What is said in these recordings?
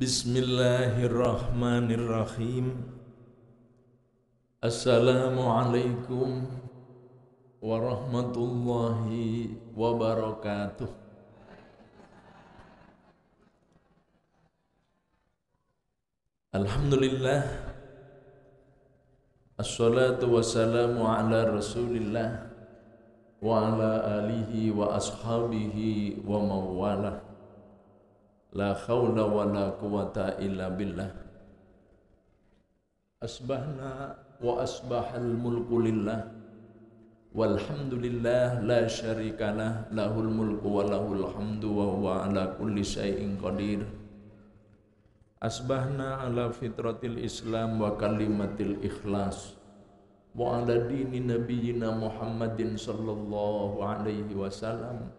Bismillahirrahmanirrahim. Assalamualaikum warahmatullahi wabarakatuh. Alhamdulillah. Assalatu wassalamu ala rasulillah wa ala alihi wa ashabihi wa mawalah. La khawla wa la quwata illa billah. Asbahna wa asbahal mulku lillah, walhamdulillah la syarikalah, lahul mulku wa lahul hamdu wa huwa ala kulli syai'in qadir. Asbahna ala fitratil islam wa kalimatil ikhlas wa ala dini nabiyyina Muhammadin sallallahu alaihi wasallam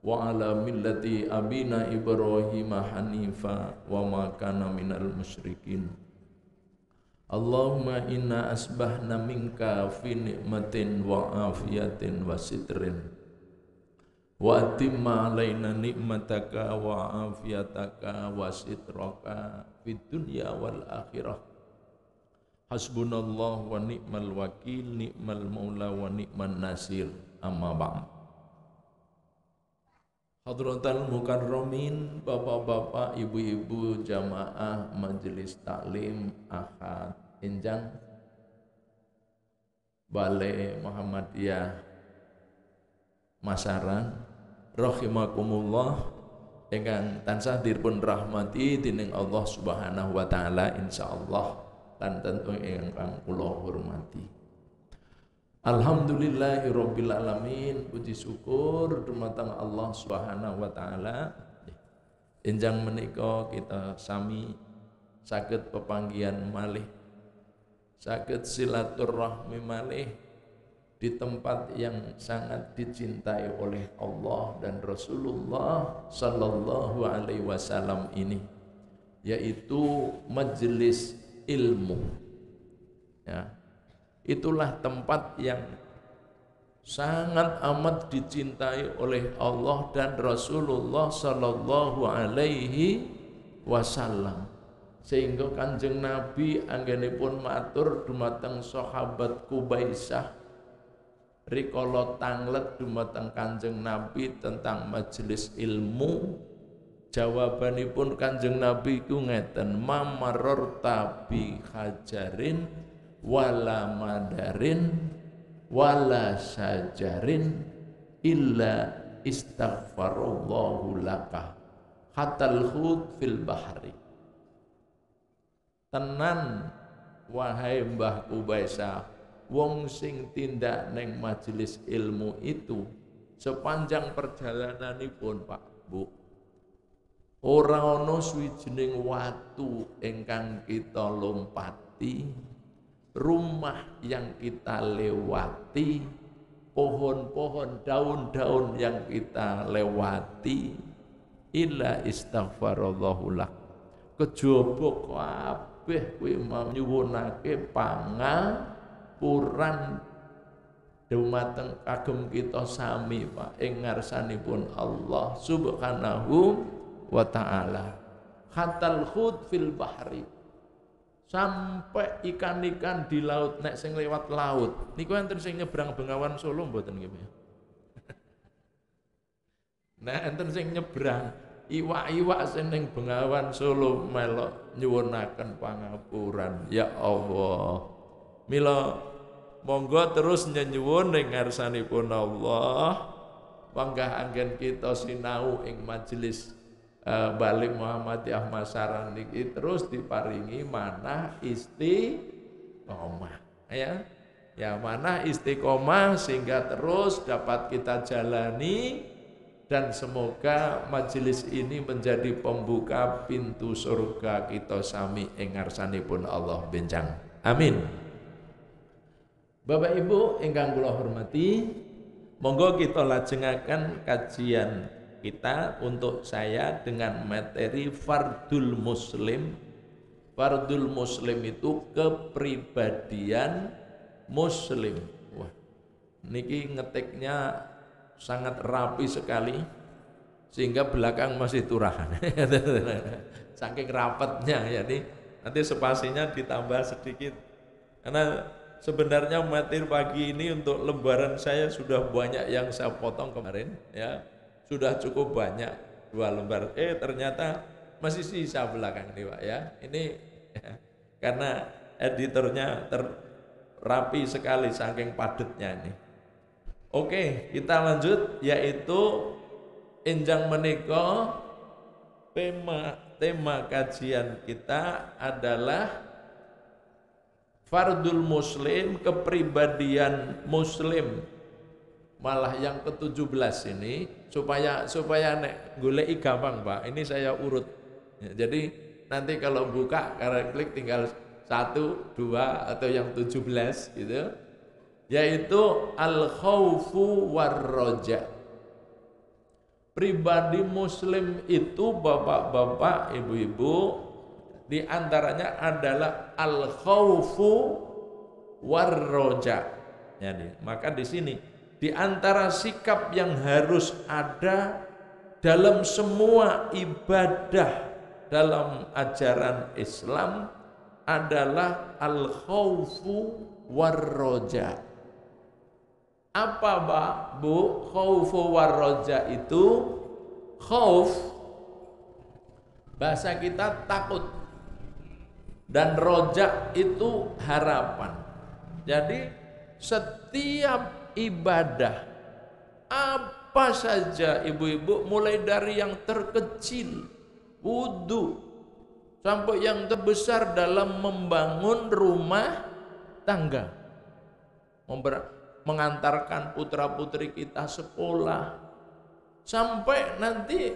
wa ala millati abina Ibrahim hanifa wa ma kana minal musyrikin. Allahumma inna asbahna minka fi ni'matin wa afiyatin wa sitrin wa atimma alaina ni'mataka wa afiyataka wa sitraka fid dunya wal akhirah. Hasbunallah wa ni'mal wakil, ni'mal maula wa ni'man nasir. Amma ba'd. Hadratal mukarramin, bapak-bapak, ibu-ibu jamaah majelis taklim Ahad Enjang Balai Muhammadiyah Masaran, rahimakumullah, ingkang tansah dipun rahmati dening Allah Subhanahu wa taala insyaallah lan tentu ingkang kula hormati. Alhamdulillahirabbil alamin, puji syukur dumateng Allah Subhanahu wa taala. Enjang menika kita sami saged pepanggihan malih, saged silaturahmi malih di tempat yang sangat dicintai oleh Allah dan Rasulullah sallallahu alaihi wasallam ini, yaitu majelis ilmu. Ya. Itulah tempat yang sangat amat dicintai oleh Allah dan Rasulullah sallallahu alaihi wasallam, sehingga Kanjeng Nabi anggenipun matur dumateng sahabat Kubaisah rikala tanglet dumateng Kanjeng Nabi tentang majelis ilmu. Jawabanipun Kanjeng Nabi ku ngeten, mamarorta bi hajarin wala madarin wala sajarin illa istaghfarallahu laka hatal hud fil bahri. Tenan wahai Mbah Kubaisah, wong sing tindak neng majelis ilmu itu sepanjang perjalananipun, Pak Bu, ora ana swijining watu ingkang kita lompati, rumah yang kita lewati, pohon-pohon, daun-daun yang kita lewati, illa istaghfarallahu lak, kejaba kabeh kuwi mau nyuwunake pangapuran dumateng kagem kita sami, Pak, ing ngarsanipun Allah Subhanahu wa taala. Hatal khud fil bahri, sampai ikan-ikan di laut, nek sing lewat laut niku enten sing nyebrang Bengawan Solo mboten nggih ya. Nah enten sing nyebrang iwak-iwak sing ning Bengawan Solo melok nyuwunaken pangapuran. Ya Allah, mila monggo terus nyuwun ning ngarsanipun Allah, panggah anggen kita sinau ing majelis Balai Muhammadiyah Masaran niki terus diparingi manah istiqomah, ya manah istiqomah, sehingga terus dapat kita jalani, dan semoga majelis ini menjadi pembuka pintu surga kita sami ing ngarsanipun Allah benjang. Amin. Bapak Ibu ingkang kula hormati, monggo kita lajengaken kajian kita untuk saya dengan materi Fardul Muslim. Fardul Muslim itu kepribadian Muslim. Wah, niki ngetiknya sangat rapi sekali, sehingga belakang masih turahan. saking rapatnya. Jadi nanti spasinya ditambah sedikit. Karena sebenarnya materi pagi ini untuk lembaran saya sudah banyak yang saya potong kemarin, ya sudah cukup banyak 2 lembar. Ternyata masih sisa belakang nih Pak ya. Ini ya, karena editornya rapi sekali saking padatnya ini. Oke, kita lanjut, yaitu enjang menika tema kajian kita adalah fardul muslim, kepribadian muslim. Malah yang ke-17 ini supaya nek goleki gampang Pak. Ini saya urut. Ya, jadi nanti kalau buka karena klik tinggal 1, 2 atau yang 17 gitu. Yaitu al-khaufu war-roja. Pribadi muslim itu bapak-bapak, ibu-ibu, di antaranya adalah al-khaufu war-roja. Jadi, maka di sini di antara sikap yang harus ada dalam semua ibadah dalam ajaran Islam adalah al-khaufu war-roja. Apa Bu khaufu war-roja itu? Khauf bahasa kita takut, dan roja itu harapan. Jadi setiap ibadah apa saja ibu-ibu, mulai dari yang terkecil wudu sampai yang terbesar dalam membangun rumah tangga, mengantarkan putra-putri kita sekolah, sampai nanti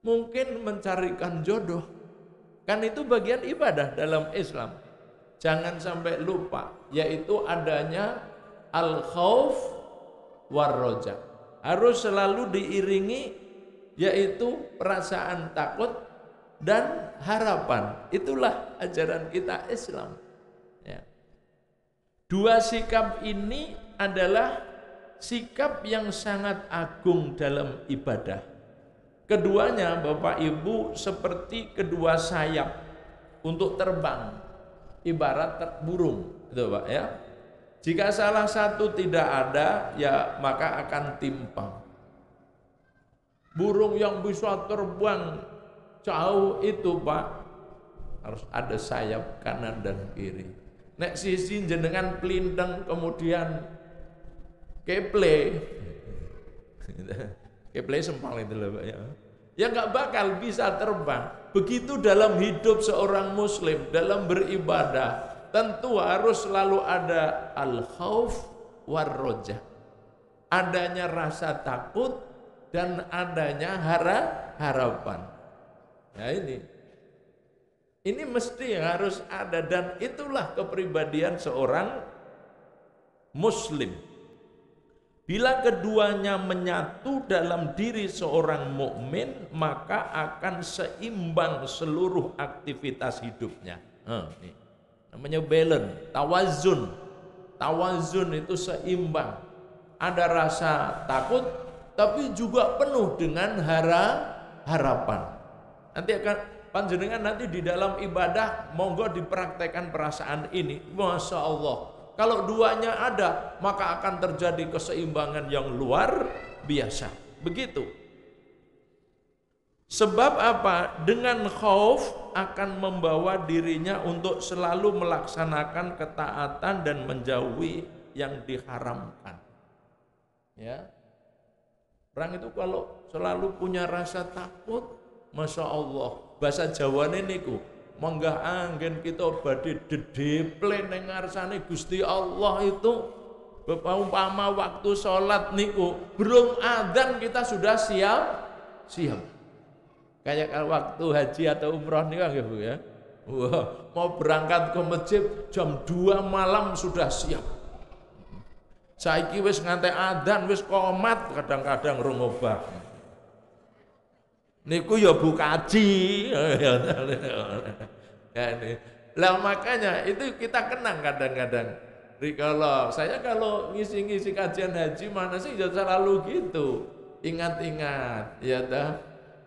mungkin mencarikan jodoh, kan itu bagian ibadah dalam Islam. Jangan sampai lupa, yaitu adanya al-khauf war-roja. Harus selalu diiringi yaitu perasaan takut dan harapan. Itulah ajaran kita Islam. Ya. 2 sikap ini adalah sikap yang sangat agung dalam ibadah. Keduanya Bapak Ibu seperti kedua sayap untuk terbang, ibarat burung, gitu Pak ya. Jika salah satu tidak ada, ya maka akan timpang. Burung yang bisa terbang jauh itu Pak harus ada sayap kanan dan kiri. Nek sisi jenengan pelintang kemudian keple sempal itu loh Pak ya. Ya nggak bakal bisa terbang. Begitu dalam hidup seorang muslim, dalam beribadah, tentu harus selalu ada al-khauf war-roja. Adanya rasa takut dan adanya harapan. Ya ini mesti harus ada, dan itulah kepribadian seorang muslim. Bila keduanya menyatu dalam diri seorang mukmin, maka akan seimbang seluruh aktivitas hidupnya. Ini namanya balance, tawazun. Tawazun itu seimbang. Ada rasa takut, tapi juga penuh dengan harapan. Nanti akan panjenengan nanti di dalam ibadah monggo dipraktekkan perasaan ini. Masya Allah. Kalau duanya ada, maka akan terjadi keseimbangan yang luar biasa. Begitu. Sebab apa? Dengan khauf akan membawa dirinya untuk selalu melaksanakan ketaatan dan menjauhi yang diharamkan. Ya. Orang itu kalau selalu punya rasa takut, Masya Allah, bahasa Jawane niku, menggah angin kita badhe dedeple ning ngarsane Gusti Allah itu, umpama waktu sholat niku belum adzan kita sudah siap. Kayak waktu haji atau umroh nih kan Bu ya. Wah, mau berangkat ke masjid jam 2 malam sudah siap. Saiki wis nganti adzan wis qomat kadang-kadang rungobah. Niku ya Bu kaji. Lah makanya itu kita kenang kadang-kadang. Kalau saya ngisi-ngisi kajian haji mana sih ya selalu gitu. Ingat-ingat ya dah.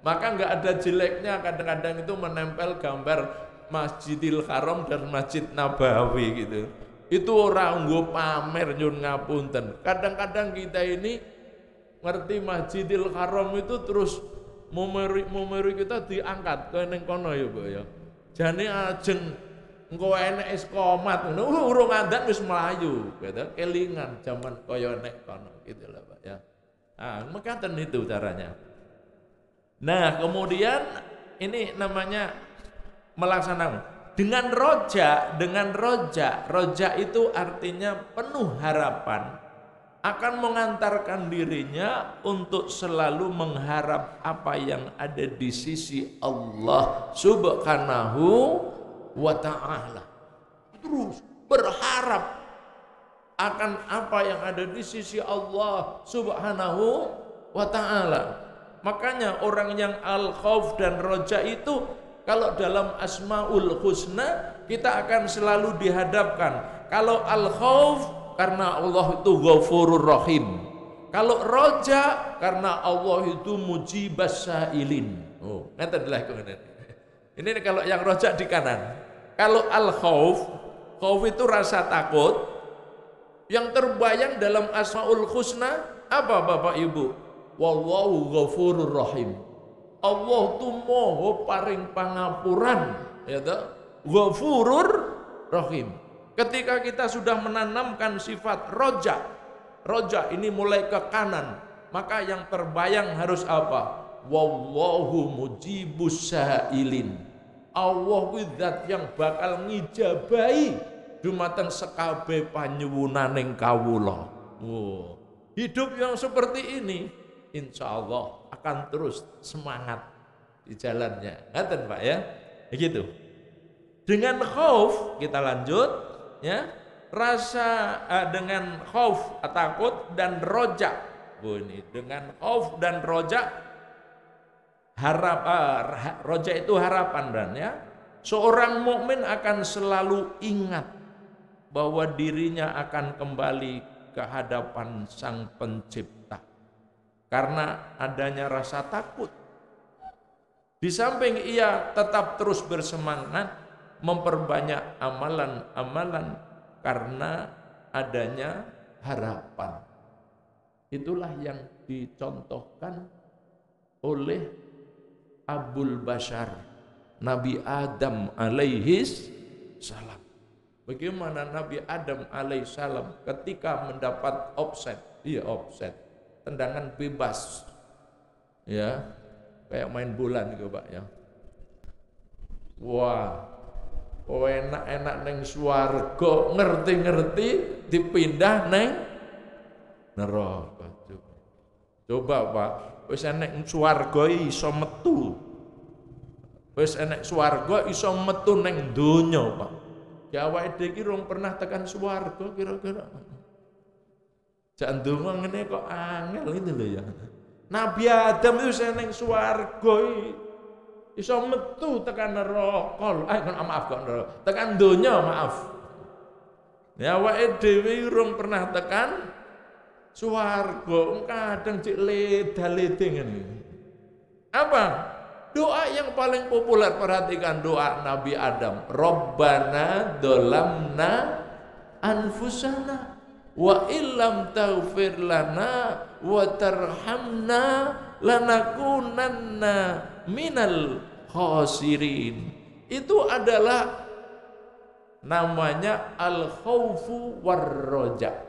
Maka nggak ada jeleknya kadang-kadang itu menempel gambar Masjidil Haram dan Masjid Nabawi gitu. Itu orang nggo pamer nyun ngapunten. Kadang-kadang kita ini ngerti Masjidil Haram itu terus memori kita diangkat ke ning kono ya, Mbok ya. Jane ajeng engko enek iskomat ngono urung adan wis mlayu gitu. Kelingan zaman kaya nek kono gitu lah, Pak ya. Ah, mekaten itu caranya. Nah, kemudian ini namanya melaksanakan dengan roja itu artinya penuh harapan akan mengantarkan dirinya untuk selalu mengharap apa yang ada di sisi Allah Subhanahu wa ta'ala. Terus berharap akan apa yang ada di sisi Allah Subhanahu wa ta'ala. Makanya orang yang al-khauf dan roja itu kalau dalam Asmaul Husna kita akan selalu dihadapkan. Kalau al-khauf karena Allah itu Ghafurur Rahim. Kalau roja karena Allah itu Mujibas Sa'ilin. Oh, ngeten lah ini kalau yang roja di kanan. Kalau al-khauf, khauf itu rasa takut. Yang terbayang dalam Asmaul Husna apa Bapak Ibu? Wallahu Ghafurur Rahim. Allah tu moho paring pangapuran, ya toh? Ghafurur Rahim. Ketika kita sudah menanamkan sifat roja ini mulai ke kanan, maka yang terbayang harus apa? Wallahu mujibus sa'ilin. Allah kuwi zat yang bakal ngijabahi dumateng sekabeh panyuwunaning kawula. Oh, hidup yang seperti ini insya Allah akan terus semangat di jalannya. Ngaten Pak ya? Begitu. Dengan khauf kita lanjut ya. Rasa dengan khauf takut dan roja. Ini dengan khauf dan roja roja itu harapan dan ya. Seorang mukmin akan selalu ingat bahwa dirinya akan kembali ke hadapan Sang Pencipta. Karena adanya rasa takut. Di samping ia tetap terus bersemangat memperbanyak amalan-amalan karena adanya harapan. Itulah yang dicontohkan oleh Abul Bashar Nabi Adam alaihis salam. Bagaimana Nabi Adam alaihissalam ketika mendapat offset, tendangan bebas, ya kayak main bola nih Pak ya. Wah, enak-enak neng swarga, ngerti-ngerti dipindah neng neraka. Coba Pak, wis enek swarga iso metu, wis enek swarga iso metu neng donya Pak. Ya awake dhewe iki rung pernah tekan swarga kira-kira. Jangan ndonga ngene kok angel itu lho ya. Nabi Adam itu seneng swarga iso metu tekan neraka. Maaf kok neraka. Tekan donya maaf. Ya awake dhewe urung pernah tekan swarga. Kadang cek leda-lede ngene. Apa? Doa yang paling populer, perhatikan doa Nabi Adam. Rabbana dolamna anfusana wa illam taghfir lana wa tarhamna lanakunanna minal khasirin. Itu adalah namanya al-khaufu war-roja.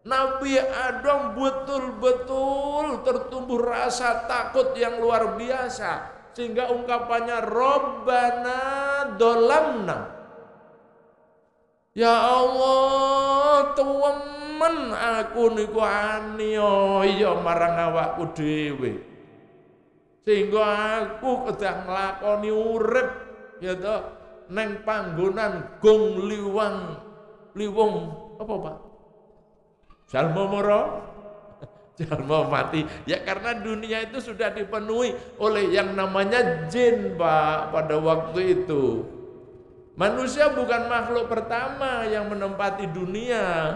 Nabi Adam betul-betul tertumbuh rasa takut yang luar biasa sehingga ungkapannya Rabbana dolamna. Ya Allah, temen aku niku aniaya marang awakku dhewe. Sehingga aku kedah nglakoni urip ya to neng panggonan gong liwung apa Pak? Jalma moro, jalma mati. Ya karena dunia itu sudah dipenuhi oleh yang namanya jin Pak pada waktu itu. Manusia bukan makhluk pertama yang menempati dunia.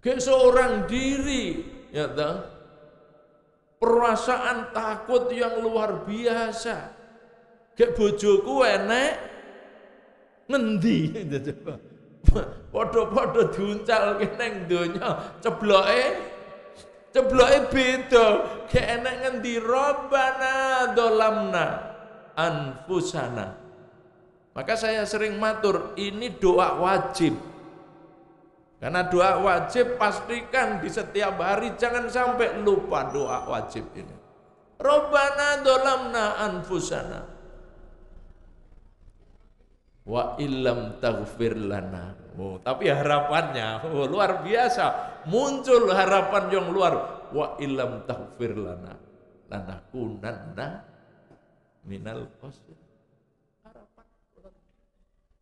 Ke seorang diri, ya toh, perasaan takut yang luar biasa. Kayak bojoku enek ngendi coba. Padha-padha diuncal neng donya, cebloke beda. Kayak enek ngendi Rabbana dolamna anfusana. Maka saya sering matur, ini doa wajib. Karena doa wajib pastikan di setiap hari, jangan sampai lupa doa wajib ini. Rabbana dolamna anfusana wa illam taghfir lana. Tapi harapannya luar biasa, muncul harapan yang luar, wa illam taghfir lana lanakunanna minal khasirin. Harapan.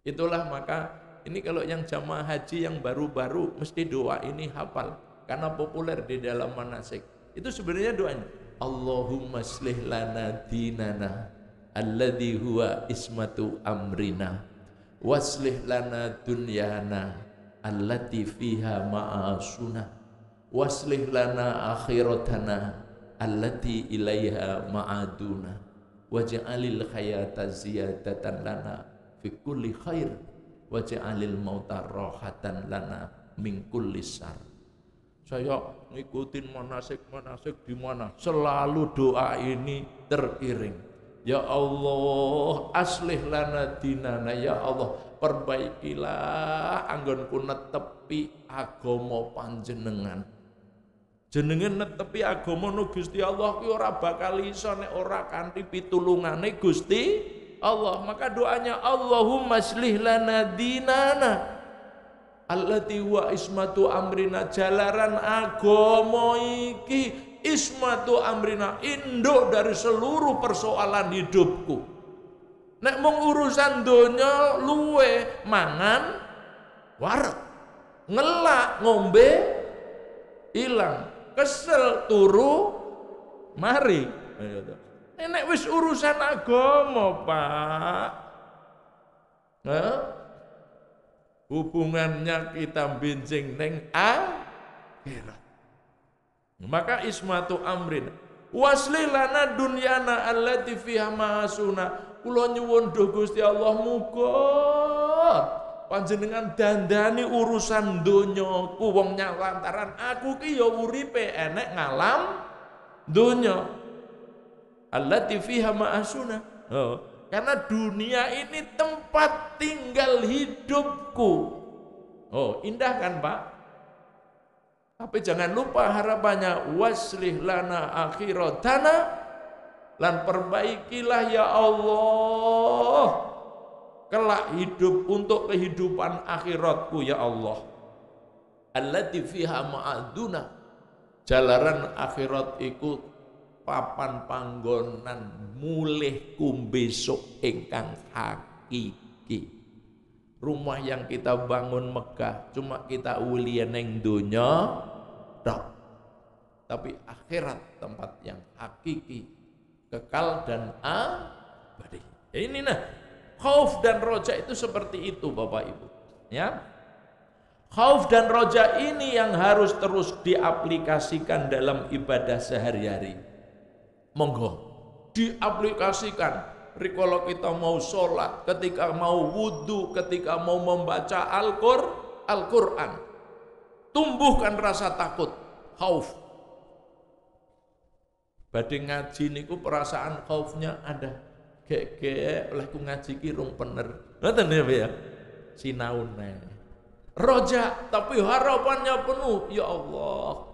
Itulah maka ini kalau yang jamaah haji yang baru-baru mesti doa ini hafal karena populer di dalam manasik. Itu sebenarnya doanya Allahumma aslih lana dinana alladzi huwa ismatu amrina waslih lana dunyana allati fiha ma'asuna waslih lana akhiratana allati ilaiha ma'aduna waj'alil hayata ziyadatan lana fi kulli khair waj'alil mauta rahatan lana min kulli syarr. Saya ngikutin manasik-manasik di mana selalu doa ini teriring. Ya Allah, aslih lana dinana, ya Allah, perbaikilah anggonku netepi agama panjenengan. Jenengan netepi agama nu Gusti Allah ki ora bakal iso nek ora kanthi pitulungane Gusti Allah. Maka doanya Allahumma aslih lana dinana allati wa ismatu amrina, jalaran agama iki ismatu amrina, induk dari seluruh persoalan hidupku. Nek mung urusan donya luwe mangan wareg, ngelak ngombe ilang, kesel turu mari. Nek wis urusan agama, Pak, hubungannya kita benjing neng akhirat. Maka ismatu amrin waslih lana dunyana allati fiha ma'asuna. Kula nyuwun duh Gusti Allah, muga panjenengan dandani urusan donyaku. Wong lantaran aku ki ya uripe enek ngalam donya allati fiha ma'asuna. Karena dunia ini tempat tinggal hidupku. Indah kan, Pak? Tapi jangan lupa harapannya waslih lana akhiratana, lan perbaikilah ya Allah kelak hidup untuk kehidupan akhiratku ya Allah. Allati fiha ma'aduna, jalaran akhirat iku papan panggonan mulihku besok ingkang hakiki. Rumah yang kita bangun megah cuma kita ulian neng donya tok. Tapi akhirat tempat yang hakiki, kekal dan abadi. Ini nah, khauf dan roja itu seperti itu Bapak Ibu. Ya. Khauf dan roja ini yang harus terus diaplikasikan dalam ibadah sehari-hari. Monggo diaplikasikan. Kalau kita mau sholat, ketika mau wudhu, ketika mau membaca Al-Quran, tumbuhkan rasa takut, khauf. Badhe ngaji niku perasaan khaufnya ada. Gek-gek oleh ku ngaji ki rung bener. Ngoten ya, sinaune. Roja, tapi harapannya penuh, ya Allah.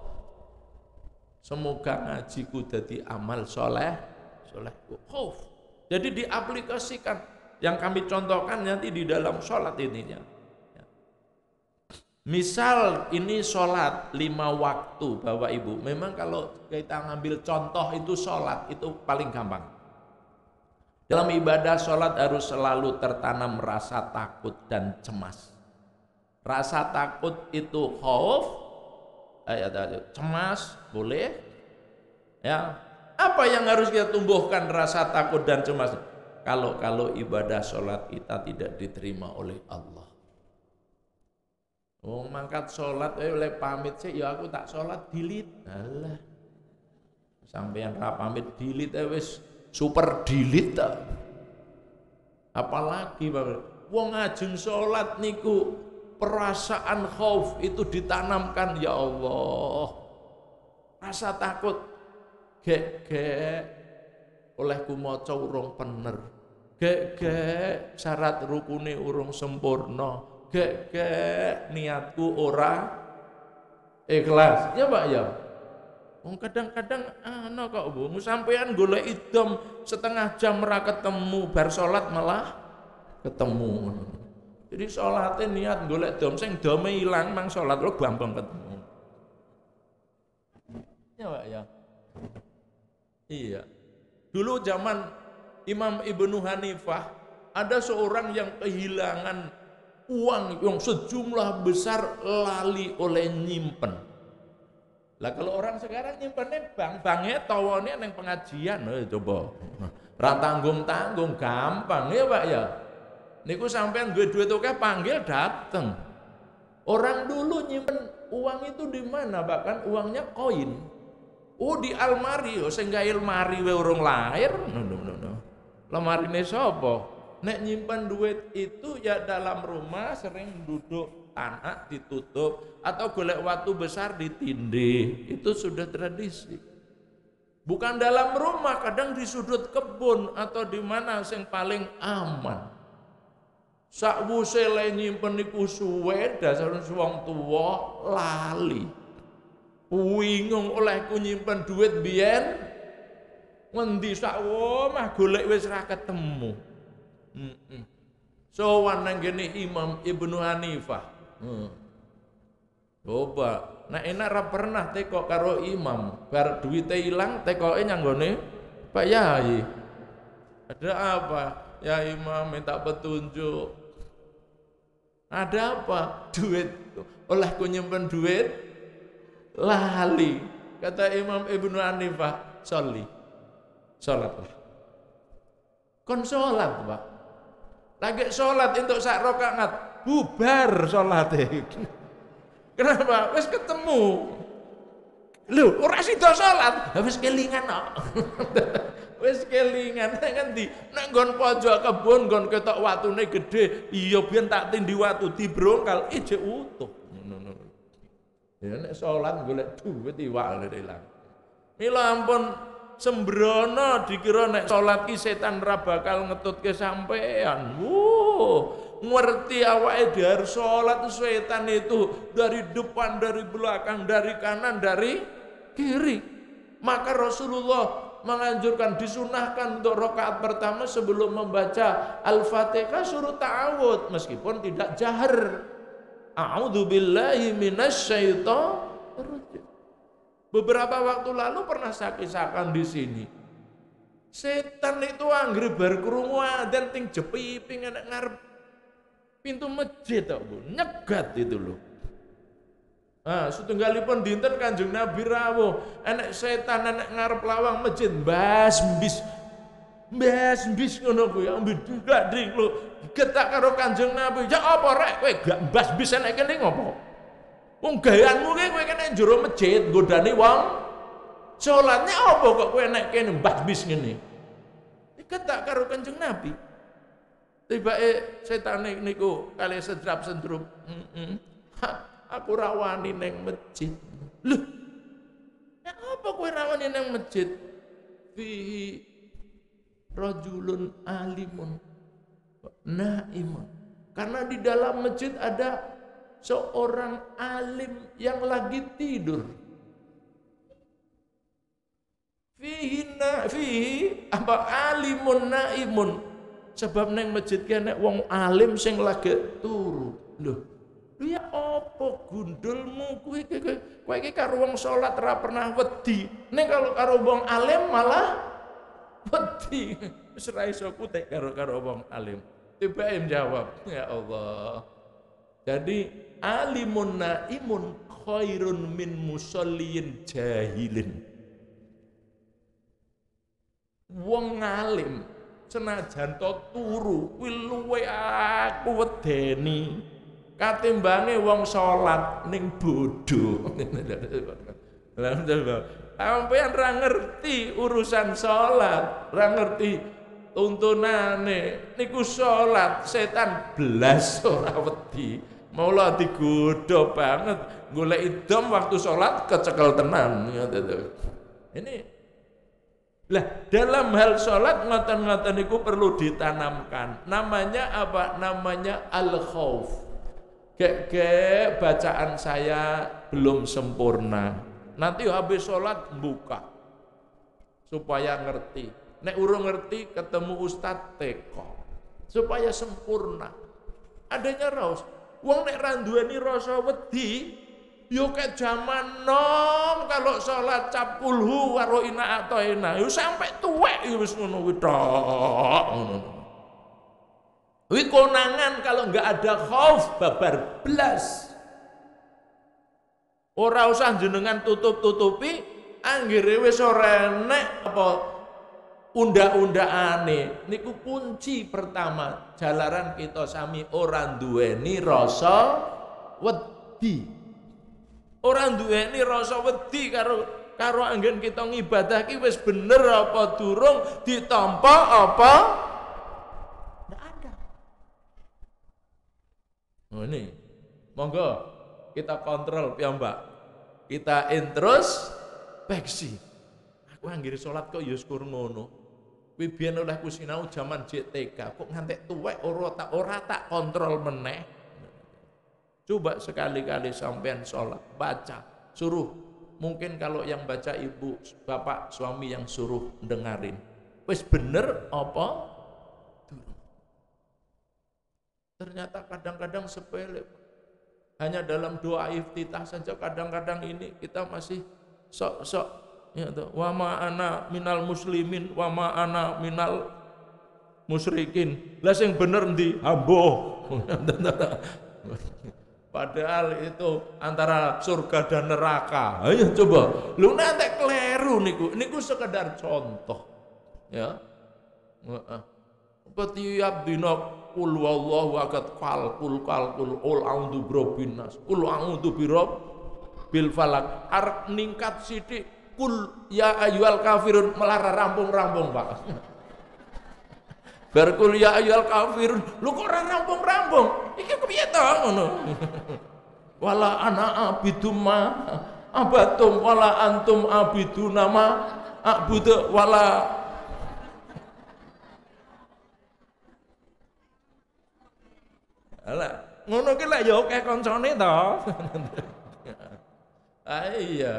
Semoga ngajiku dadi amal solehku. Khauf. Jadi diaplikasikan. Yang kami contohkan nanti di dalam sholat ininya. Misal ini sholat 5 waktu Bapak Ibu. Memang kalau kita ngambil contoh itu sholat itu paling gampang. Dalam ibadah sholat harus selalu tertanam rasa takut dan cemas. Rasa takut itu khauf, cemas boleh. Ya, apa yang harus kita tumbuhkan rasa takut dan cemas? Kalau ibadah sholat kita tidak diterima oleh Allah. Mangkat sholat oleh pamit sih, ya aku tak sholat dilit. Alah, Sampeyan ra pamit dilit wis super dilit ta. Apalagi wong ajeng salat niku perasaan khauf itu ditanamkan, ya Allah. Rasa takut gek olehku maca urung bener. Gek syarat rukune urung sempurna. Gek niatku ora ikhlas. Ya Pak ya. Wong kadang-kadang ana kok Bu, sampean golek idom setengah jam ora ketemu, bar salat malah ketemu. Jadi salate niat golek dom, sing dome ilang mang salat lo gampang ketemu. Ya Pak ya. Iya. Dulu zaman Imam Ibnu Hanifah ada seorang yang kehilangan uang yang sejumlah besar lali oleh nyimpen. Lah kalau orang sekarang nyimpennya banknya tawane neng pengajian, coba. Ra tanggung-tanggung gampang ya Pak ya. Niku sampean duit oke panggil dateng. Orang dulu nyimpen uang itu di mana Pak? Kan uangnya koin. Oh di almari, sing gawe almari we urung lahir. No. Lemarine sapa? Nek nyimpen duit itu ya dalam rumah sering duduk tanah ditutup atau golek watu besar ditindih, itu sudah tradisi. Bukan dalam rumah, kadang di sudut kebun atau di mana yang paling aman. Sakwuse le nyimpen niku suwe dasar wong tuwa lali. Wingung olehku nyimpen duit biyen ngendi sakwo mah golek wis ra ketemu. Sowan nang ngene Imam Ibnu Hanifah. Coba, nek enak ra pernah tekok karo imam, bar duwite ilang tekoke nyanggone Pak Yai. Ada apa? Ya Imam minta petunjuk. Ada apa? Duit. Olehku nyimpen duit lali. Kata Imam Ibnu Hanifah, salatlah. Kon salat, Pak. Lagi salat entuk sak rakaat. Bubar salate. Kenapa? Wis ketemu. Lho, ora sida salat, wis kelingan kok. Wis kelingan ngendi? Nek nggon pojok kebon nggon ketok watune gedhe, iya biyen tak tindhi watu dibrongkal ijek utuh. Ngono. Ya nek salat golek duit iwak ilang. Mila ampun sembrono dikira nek salat ki setan ra bakal ngetutke sampean. Ngerti awake dhewe salat setan itu dari depan, dari belakang, dari kanan, dari kiri. Maka Rasulullah menganjurkan, disunahkan untuk rakaat pertama sebelum membaca Al-Fatihah suruh ta'awud meskipun tidak jahar. A'udzubillahi minasyaitonir rajim. Beberapa waktu lalu pernah saya kisahkan di sini. Setan itu anggere bar krungu adzan ting jepiping enek ngarep pintu masjid tok, Bu. Nyegat itu loh. Setunggalipun dinten Kanjeng Nabi rawuh, enek setan enek ngarep lawang masjid mbas bis ngono kuwi, ambedugak dring lho. Getak karo Kanjeng Nabi, "Ya apa rek kowe gak mbas bis enek kene ngopo? Wong gayanmu ki kowe kene njero masjid nggodani wong salatnya apa kok kowe enek kene mbas bis ngene?" Getak karo Kanjeng Nabi. Tibake setan niku kali sedrap-sendrup. Aku rawani neng masjid. Loh, ya apa kowe rawani neng masjid? Fihi rajulun alimun naimun. Karena di dalam masjid ada seorang alim yang lagi tidur. Fihi apa alimun naimun. Sebab neng masjid kene wong alim sing lagi turu. Loh, ya apa gundulmu kowe iki karo wong salat ora pernah wedi. Ning kalau karo wong alim malah wedi. Wis ora iso kutek karo wong alim. Tibake jawab, ya Allah. Jadi alimun naimun khairun min musolliin jahilin. Wong alim senajan to turu kuwi luwe aku wedeni katimbange wong salat ning bodho. Sampeyan ra ngerti urusan salat, ra ngerti tuntunane. Niku salat setan blas ora wedi. Mula digodha banget golek idom waktu salat kecekel tenan. Ini lah dalam hal sholat ngoten-ngoten niku perlu ditanamkan. Namanya apa? Namanya al-khauf. Kayak bacaan saya belum sempurna. Nanti habis sholat buka supaya ngerti. Nek urung ngerti ketemu ustad teko supaya sempurna. Adanya raus. Wong nek ra nduweni rasa wedi yo kayak zaman nom kalau sholat cap kulhu waro ina atau ina yo sampai tuwek yo wis ngono kuwi tok ngono. Kuwi konangan kalau enggak ada khauf babar blas. Ora usah jenengan tutup-tutupi anggere wis ora enek apa unda-undakane. Niku kunci pertama jalaran kita sami ora duweni rasa wedi. Orang duweni rasa wedi karo anggen kita ngibadah ki wis bener apa durung ditampa apa ndak ada. Oh ini monggo kita kontrol piyambak. Kita introspeksi. Aku anggere salat kok ya syukur ngono. Kuwi biyen olehku sinau jaman JTK kok ngantek tuwek ora tak kontrol meneh. Coba sekali-kali sampean sholat, baca, suruh. Mungkin kalau yang baca ibu, bapak, suami yang suruh dengarin. Wes bener apa? Ternyata kadang-kadang sepele. Hanya dalam doa iftitah saja kadang-kadang ini kita masih sok-sok. Ya, wa ma ana minal muslimin, wa ma ana minal musyrikin. Lah sing bener ndi? Ambo. Padahal itu antara surga dan neraka. Ayo coba, lu nanti keliru niku sekedar contoh, ya. Tiap dina kul wallahu ahad kalkul ul a'udzu birabbin nas kul a'udzu birabbil falak arep ningkat sithik kul ya ayyuhal kafirun melara rampung-rampung Pak. Barkul ya ayyuhal kafirun lu kok ora rampung-rampung iki kepiye to ngono. Wala ana abidum ma abatum wala antum abiduna ma abudu wala ala ngono ki lek ya akeh kancane to. Iya.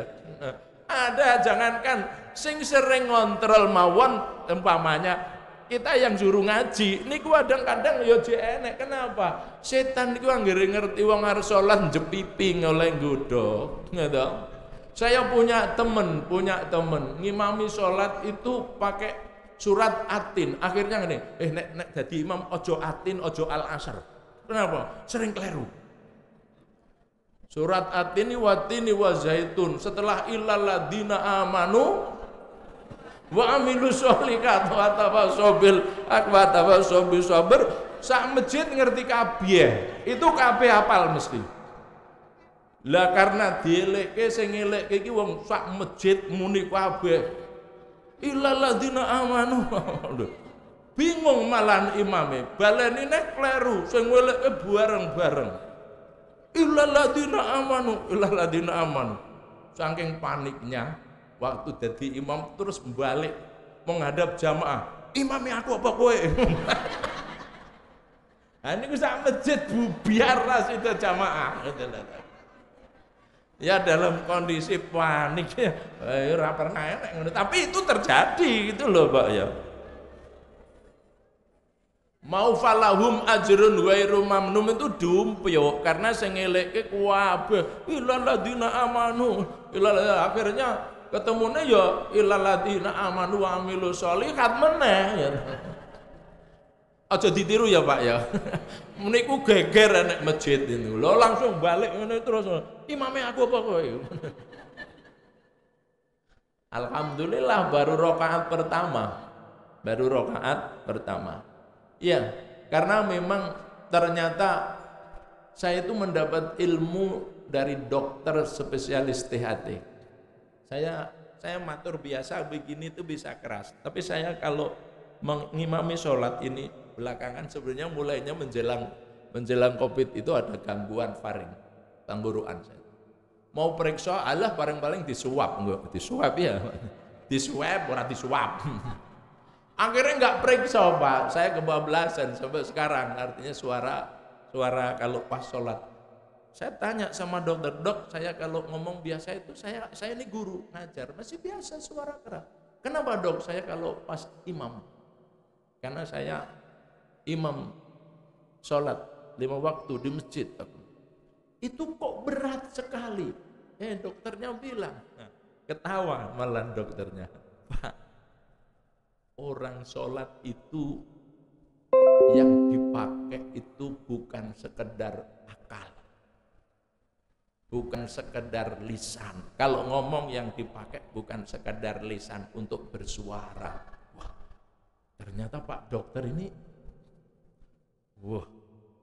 Ada jangankan sing sering ngontrol mawon umpamanya kita yang suruh ngaji niku kadang-kadang ya enek. Kenapa? Setan niku anggere ngerti wong arep salat jepiping oleh nggodha. Ngono. Saya punya temen ngimami salat itu pakai surat atin. Akhirnya ngene, nek dadi imam ojo atin, ojo al-asr. Kenapa? Sering keliru. Surat atini watini wa zaitun setelah illal ladina amanu wa amilus sholihat wa tawasobil akwa tawasobil sabr. Sak masjid ngerti kabeh. Itu kabeh hafal mesti. Lah karena dielekke sing ngelekke iki wong sak masjid muni kabeh. Illal ladina amanu. Bingung malah imame, baleni nek kleru sing ngelekke bareng-bareng. Illal ladina amanu. Saking paniknya waktu jadi imam terus balik menghadap jamaah. Imamnya aku apa kowe? Nah ini sak masjid bubiar lah itu jamaah. Ya dalam kondisi panik ya, ora pernah enek ngono. Tapi itu terjadi gitu loh, Pak ya. Mau falahum ajrun ghairu mamnun itu dumpyo karena sing ngelekke kabeh illal ladina amanu akhirnya ketemune ya illal ladina amanu wa amilus sholihat meneh ya. Aja ditiru ya Pak ya. Meniku geger nek masjid ini. Lho langsung balik ngene terus imame aku apa kowe. Alhamdulillah baru rakaat pertama. Ya, karena memang ternyata saya itu mendapat ilmu dari dokter spesialis THT. Saya saya matur biasa begini itu bisa keras. Tapi saya kalau mengimami sholat ini belakangan sebenarnya mulainya menjelang COVID itu ada gangguan faring, tenggorokan saya. Mau periksa, alah paling-paling disuap, enggak disuap ya. Disuap, ora disuap. Akhirnya enggak periksa, Pak. Saya kebablasan sampai sekarang. Artinya suara kalau pas sholat. Saya tanya sama dokter, dok, saya kalau ngomong biasa itu saya ini guru ngajar, masih biasa suara keras. Kenapa dok? Saya kalau pas imam, karena saya imam sholat 5 waktu di masjid, itu kok berat sekali. Dokternya bilang, ketawa malah dokternya, Pak, orang sholat itu yang dipakai itu bukan sekedar akal, bukan sekedar lisan. Kalau ngomong yang dipakai bukan sekedar lisan untuk bersuara. Wah, ternyata Pak dokter ini, wah,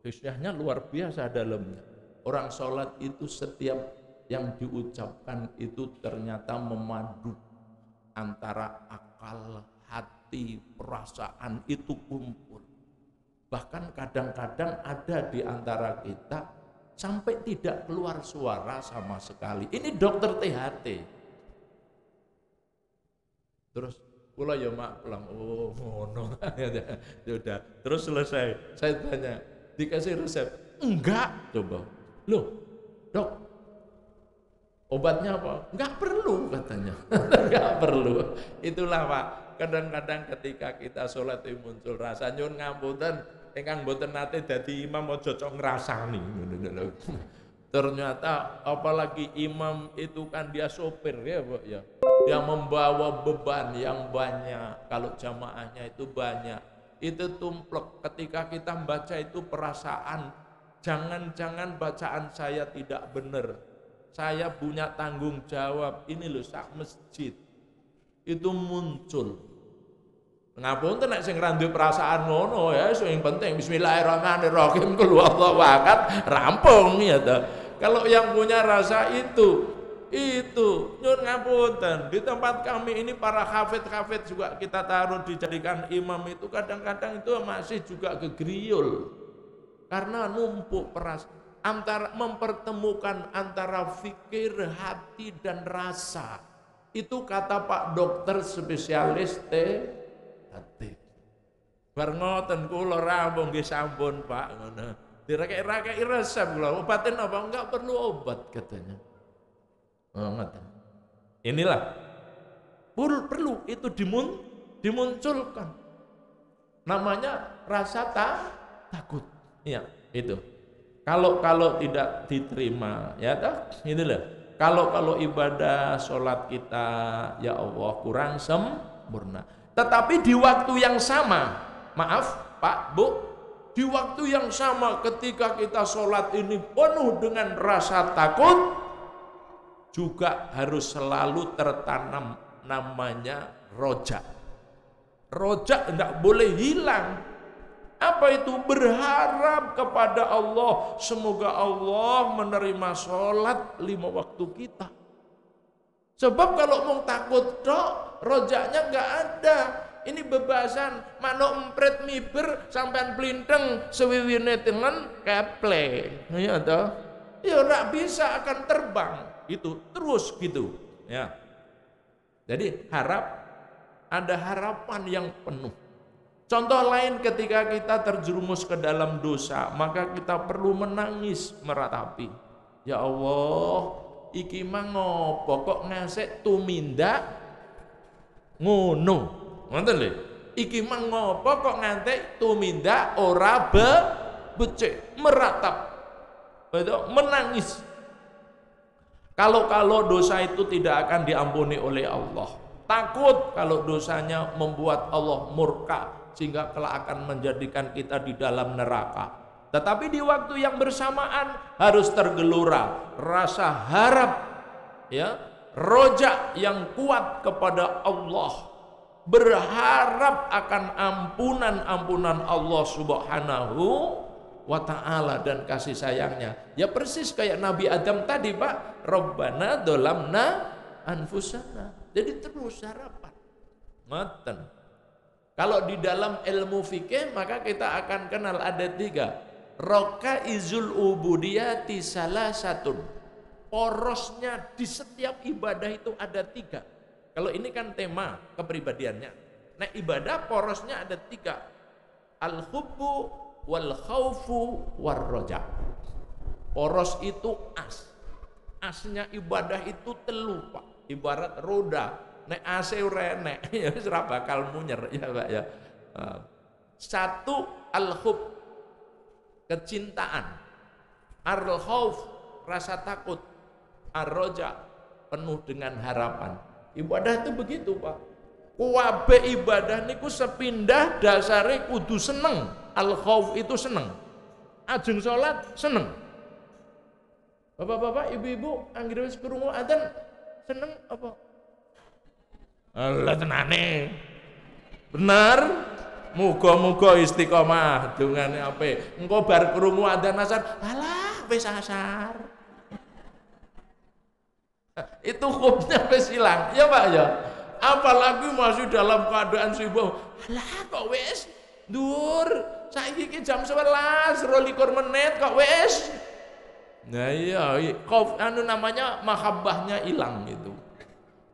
hikmahnya luar biasa dalamnya. Orang sholat itu setiap yang diucapkan itu ternyata memadu antara akal, hati, perasaan itu kumpul. Bahkan kadang-kadang ada di antara kita sampai tidak keluar suara sama sekali. Ini dokter THT. Terus pula ya mak pulang, oh ngono. Ya udah, terus selesai. Saya tanya, dikasih resep? Enggak, coba. Loh, dok, obatnya apa? Enggak perlu katanya. Enggak perlu. Itulah Pak, kadang-kadang ketika kita sholat itu muncul rasa nyun ngapunten, ingkang mboten nate dadi imam aja cok ngrasani. Ternyata apalagi imam itu kan dia sopir ya Pak ya. Dia membawa beban yang banyak. Kalau jamaahnya itu banyak, itu tumplek. Ketika kita membaca itu perasaan, jangan-jangan bacaan saya tidak benar. Saya punya tanggung jawab. Ini loh sak masjid itu muncul. Ngapunten nek sing randu perasaan ngono ya, sing penting bismillahirrahmanirrahim kul huwallahu ahad rampung ya toh. Kalau yang punya rasa itu nyun ngapunten, di tempat kami ini para hafid juga kita taruh dijadikan imam itu kadang-kadang itu masih juga gegriul karena numpuk perasaan, antara mempertemukan antara fikir, hati dan rasa. Itu kata Pak dokter spesialis hati. Bar ngoten kula rampung nggih sampun Pak ngono. Direk-rek resep kula, obatin apa? Enggak perlu obat katanya. Oh, ngoten. Inilah perlu itu dimunculkan. Namanya rasa takut. Iya, itu. Kalau tidak diterima, ya toh, inilah. Kalau ibadah sholat kita, ya Allah kurang sempurna. Tetapi di waktu yang sama, maaf Pak, Bu, di waktu yang sama ketika kita sholat ini penuh dengan rasa takut, juga harus selalu tertanam namanya rojak. Rojak tidak boleh hilang. Apa itu? Berharap kepada Allah, semoga Allah menerima sholat 5 waktu kita. Sebab kalau mau takut dok, rojaknya nggak ada. Ini bebasan, manuk empret miber sampean blinteng sewiwine tengen keple. Ya toh? Ya nggak bisa akan terbang. Itu terus gitu. Ya. Jadi ada harapan yang penuh. Contoh lain ketika kita terjerumus ke dalam dosa, maka kita perlu menangis meratapi. Ya Allah, iki mah ngopo kok ngasek tumindak ngono. Ngoten lho. Iki mah ngopo kok ngantek tumindak ora becik, meratap. Betul, menangis. Kalau dosa itu tidak akan diampuni oleh Allah. Takut kalau dosanya membuat Allah murka sehingga kelak akan menjadikan kita di dalam neraka. Tetapi di waktu yang bersamaan harus tergelora rasa harap, ya, rojak yang kuat kepada Allah, berharap akan ampunan Allah Subhanahu wa ta'ala dan kasih sayangnya. Ya persis kayak Nabi Adam tadi Pak, Rabbana dolamna anfusana. Jadi terus harapan. Ngoten. Kalau di dalam ilmu fikih maka kita akan kenal ada 3. Rakaizul ubudiyati salasatun. Porosnya di setiap ibadah itu ada 3. Kalau ini kan tema kepribadiannya. Nah ibadah porosnya ada 3. Al-hubbu wal khaufu war roja. Poros itu as. Asnya ibadah itu telu Pak. Ibarat roda. Nek AC ora enek ya wis ora bakal munyer ya Pak ya. 1 al-hub kecintaan. Ar-khauf rasa takut. Ar-roja penuh dengan harapan. Ibadah itu begitu Pak. Kuwabe ibadah niku sepindah dasare kudu seneng. Al-khauf itu seneng. Ajeng salat seneng. Bapak-bapak, ibu-ibu anggere wis krungu adzan seneng apa? Allah tenane. Bener. Muga-muga istiqomah dungane apik. Engko bar krungu adzan asar, alah wis asar. Itu hukumnya wis ilang. Ya Pak ya. Apalagi masih dalam keadaan sibuk. Alah kok wis dur. Saiki iki jam 11, 22 menit kok wis. Nah iya, namanya mahabbahnya hilang itu.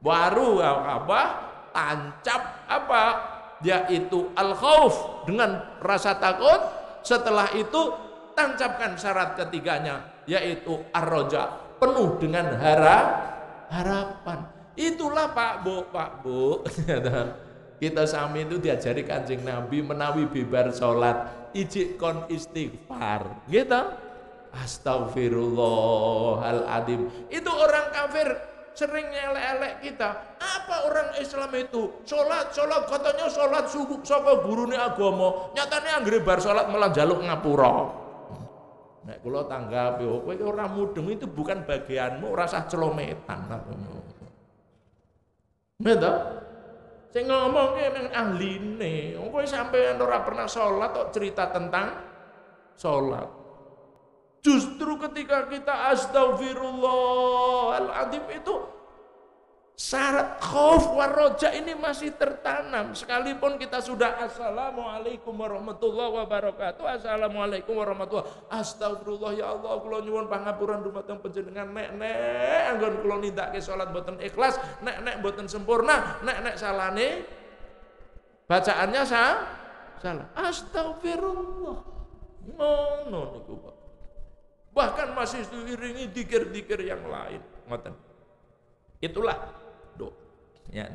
Baru mahabbah tancap apa? Yaitu al-khauf dengan rasa takut. Setelah itu tancapkan syarat ketiganya yaitu ar-roja, penuh dengan harapan. Itulah Pak Bu. Kita sami itu diajari Kanjeng Nabi menawi bibar salat ijik kon istighfar. Gitu. Astagfirullahaladzim. Itu orang kafir sering ngelek-elek kita. Apa orang Islam itu? Sholat katanya sholat subuh saka gurune agama. Nyatane anggere bar sholat malah njaluk ngapura. Nek kula tanggapi, kowe ora mudeng itu bukan bagianmu, ora usah celometan. Betul? Sing ngomong ki nang ahline. Kowe sampean ora pernah sholat kok cerita tentang sholat. Justru ketika kita astagfirullahaladzim itu syarat khauf warroja ini masih tertanam. Sekalipun kita sudah assalamualaikum warahmatullahi wabarakatuh, assalamualaikum warahmatullahi astagfirullah ya Allah kula nyuwun pangapuran dumateng panjenengan nek anggon kula nindakake salat mboten ikhlas, nek mboten sempurna, nek salane bacaannya salah. Astagfirullah. Ngono niku Pak. Bahkan masih diiringi dikir-dikir yang lain. Ngoten. Itulah doa. Ya,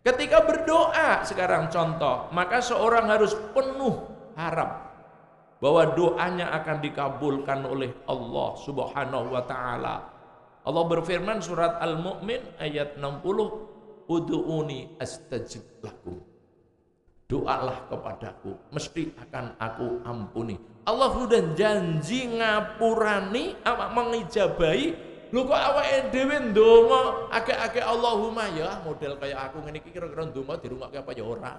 ketika berdoa sekarang contoh, maka seorang harus penuh harap bahwa doanya akan dikabulkan oleh Allah Subhanahu wa taala. Allah berfirman surat Al-Mu'min ayat 60, "Ud'uni astajib lakum." Doalah kepadaku, mesti akan aku ampuni. Allah sudah janji ngapurani, mengijabahi. Lho kok awake dhewe ndonga akeh-akeh Allahumma ya model kayak aku ngene iki kira-kira ndonga dirungokake apa ya ora.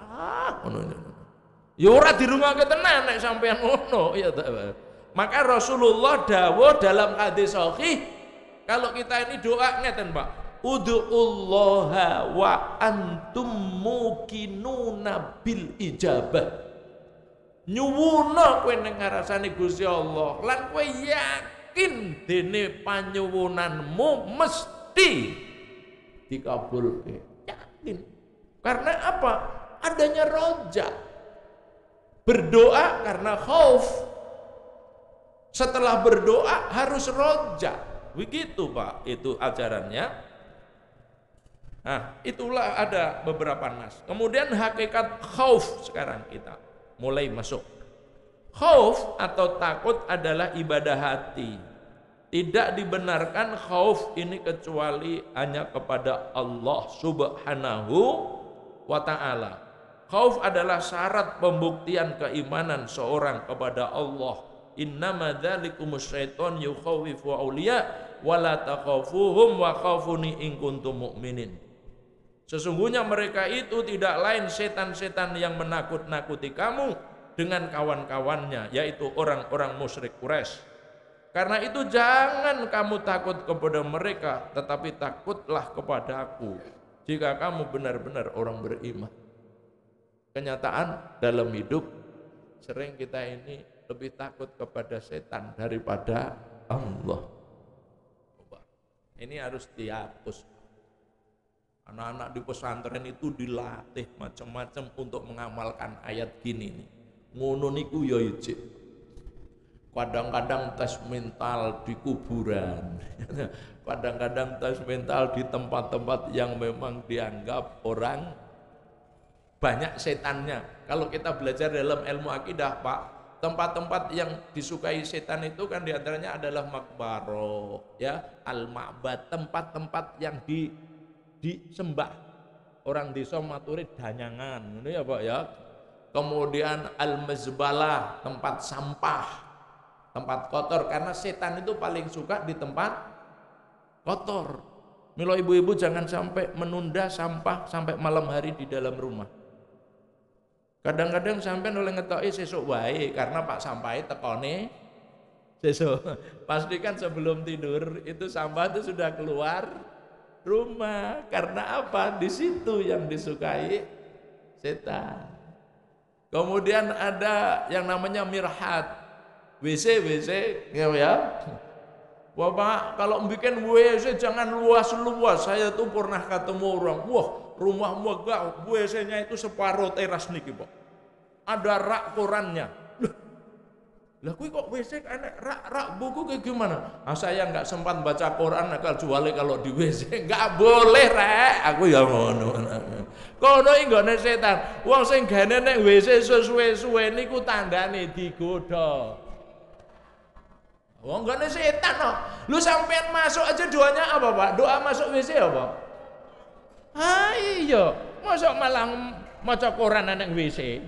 Ngono. Ya ora dirungokake tenan nek sampean ngono ya ta. Maka Rasulullah dawuh dalam hadis sahih kalau kita ini doa ngeten Pak. Ud'ullaha wa antum muqinuna bil ijabah. Nyuwuna kowe ning ngarasane Gusti Allah lan kowe yakin dene panyuwunanmu mesti dikabulke. Yakin. Karena apa? Adanya roja. Berdoa karena khauf. Setelah berdoa harus roja. Begitu Pak, itu ajarannya. Nah, itulah ada beberapa nas. Kemudian hakikat khauf sekarang kita mulai masuk. Khauf atau takut adalah ibadah hati. Tidak dibenarkan khauf ini kecuali hanya kepada Allah Subhanahu wa ta'ala. Khauf adalah syarat pembuktian keimanan seorang kepada Allah. Innama dzalikumus syaiton yukhawifu auliya wala takhafuhum wa khafuni in kuntum mu'minin. Sesungguhnya mereka itu tidak lain setan-setan yang menakut-nakuti kamu dengan kawan-kawannya, yaitu orang-orang musyrik Quraisy. Karena itu jangan kamu takut kepada mereka, tetapi takutlah kepada aku. jika kamu benar-benar orang beriman. Kenyataan dalam hidup sering kita ini lebih takut kepada setan daripada Allah. Ini harus dihapus. Anak-anak di pesantren itu dilatih macam-macam untuk mengamalkan ayat gini nih. Ngono niku ya ijik. Kadang-kadang tes mental di kuburan. Kadang-kadang tes mental di tempat-tempat yang memang dianggap orang banyak setannya. Kalau kita belajar dalam ilmu akidah, Pak, tempat-tempat yang disukai setan itu kan diantaranya adalah makbaro, ya, al-ma'bad, tempat-tempat yang disembah. Orang desa maturi danyangan, ini ya Pak ya. Kemudian al-mazbalah, tempat sampah, tempat kotor, karena setan itu paling suka di tempat kotor. Milo ibu-ibu jangan sampai menunda sampah sampai malam hari di dalam rumah. Kadang-kadang sampai oleh ngetoki sesuk wae karena Pak sampai tekone sesuk. Pastikan sebelum tidur itu sampah itu sudah keluar rumah. Karena apa? Di situ yang disukai setan. Kemudian ada yang namanya mirhat. WC ya. Bapak kalau bikin WC jangan luas-luas. Saya tuh pernah ketemu orang, wah rumah megah, WC-nya itu separuh teras niki, Pak. Ada rak korannya. Lah kuwi kok WC enek rak buku kayak gimana? Ah saya enggak sempat baca Quran kecuali kalau di WC. Enggak boleh, Rek. Aku ya ngono. Kono iki nggone setan. Wong sing gane nek WC suwe-suwe niku tandane digodha. Wong gane setan no. Lu sampean masuk aja doanya apa, Pak? Doa masuk WC apa? Ah iya, masuk malah maca Quran nang WC.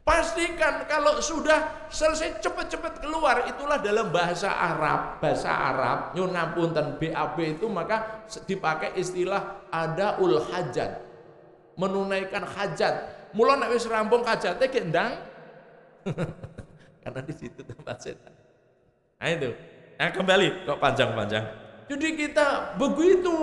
Pastikan kalau sudah selesai cepet-cepet keluar, itulah dalam bahasa Arab. Bahasa Arab, nyun ngapunten BAB itu maka dipakai istilah adaul hajat. Menunaikan hajat. Mula nek wis rampung hajate ge ndang. Karena di situ tempat setan. Nah itu. Nah kembali kok panjang-panjang. Jadi kita begitu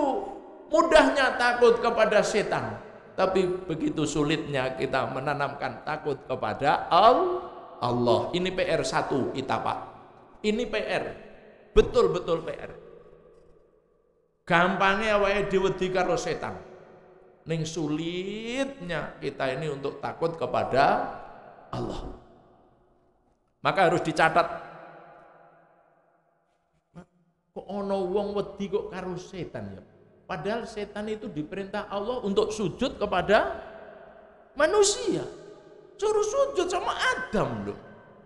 mudahnya takut kepada setan, tapi begitu sulitnya kita menanamkan takut kepada Allah. Ini PR satu kita, Pak. Ini PR, betul-betul PR. Gampangnya awake dhewe wedi karo setan. Ning sulitnya kita ini untuk takut kepada Allah. Maka harus dicatat. Kok ono wong wedi kok karo setan ya? Padahal setan itu diperintah Allah untuk sujud kepada manusia. Suruh sujud sama Adam loh.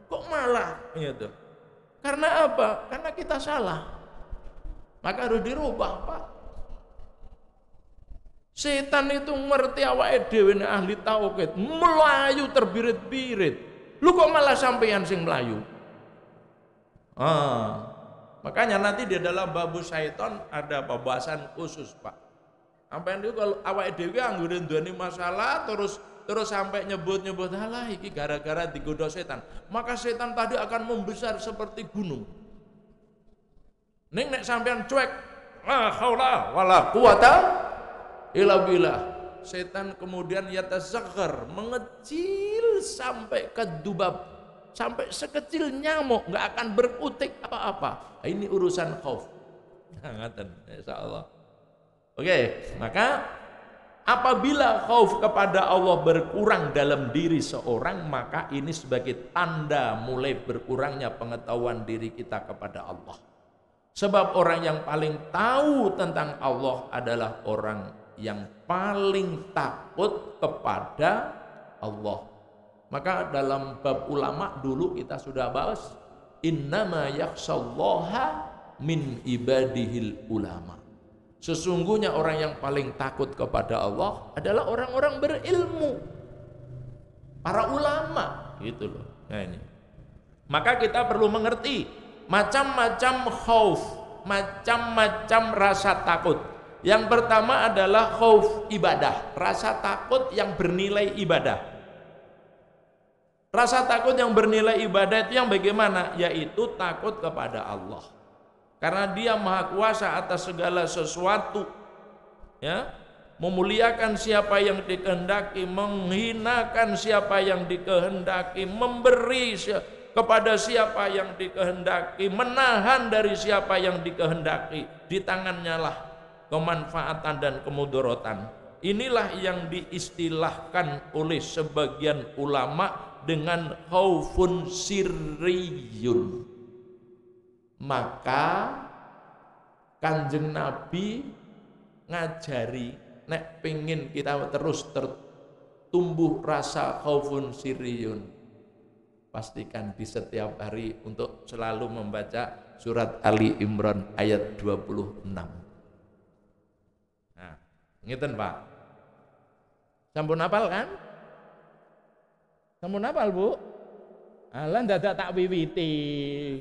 Kok malah gitu? Karena apa? Karena kita salah. Maka harus dirubah, Pak. Setan itu ngerti awake dhewe nek ahli tauhid, melayu terbirit-birit. Lu kok malah sampeyan sing melayu? Makanya nanti di dalam babu syaiton ada pembahasan khusus, Pak. Sampai itu kalau awake dhewe anggere nduweni masalah terus sampai nyebut-nyebut halah iki gara-gara digoda setan. Maka setan tadi akan membesar seperti gunung. Ning nek sampean cuek, la haula wala quwata illa billah. Setan kemudian yatazaghar, mengecil sampai ke dubab. Sampai sekecil nyamuk nggak akan berkutik apa-apa. Ini urusan khauf. Ngaten insyaallah. Oke, maka apabila khauf kepada Allah berkurang dalam diri seorang, maka ini sebagai tanda mulai berkurangnya pengetahuan diri kita kepada Allah. Sebab orang yang paling tahu tentang Allah adalah orang yang paling takut kepada Allah. Maka dalam bab ulama dulu kita sudah bahas innama yakhshallaha min ibadihil ulama. Sesungguhnya orang yang paling takut kepada Allah adalah orang-orang berilmu. Para ulama gitu loh. Nah ini. Maka kita perlu mengerti macam-macam khauf, macam-macam rasa takut. Yang pertama adalah khauf ibadah, rasa takut yang bernilai ibadah. Rasa takut yang bernilai ibadah itu yang bagaimana? Yaitu takut kepada Allah. Karena Dia Maha Kuasa atas segala sesuatu. ya, memuliakan siapa yang dikehendaki, menghinakan siapa yang dikehendaki, memberi kepada siapa yang dikehendaki, menahan dari siapa yang dikehendaki. Di tangannya lah kemanfaatan dan kemudaratan. Inilah yang diistilahkan oleh sebagian ulama dengan khaufun sirriyun. Maka Kanjeng Nabi ngajari nek pengin kita terus tumbuh rasa khaufun sirriyun, pastikan di setiap hari untuk selalu membaca surat Ali Imran ayat 26. Nah, ngeten Pak. Sampun hafal kan? Sampun hafal Bu? Alah dadak tak wiwiti.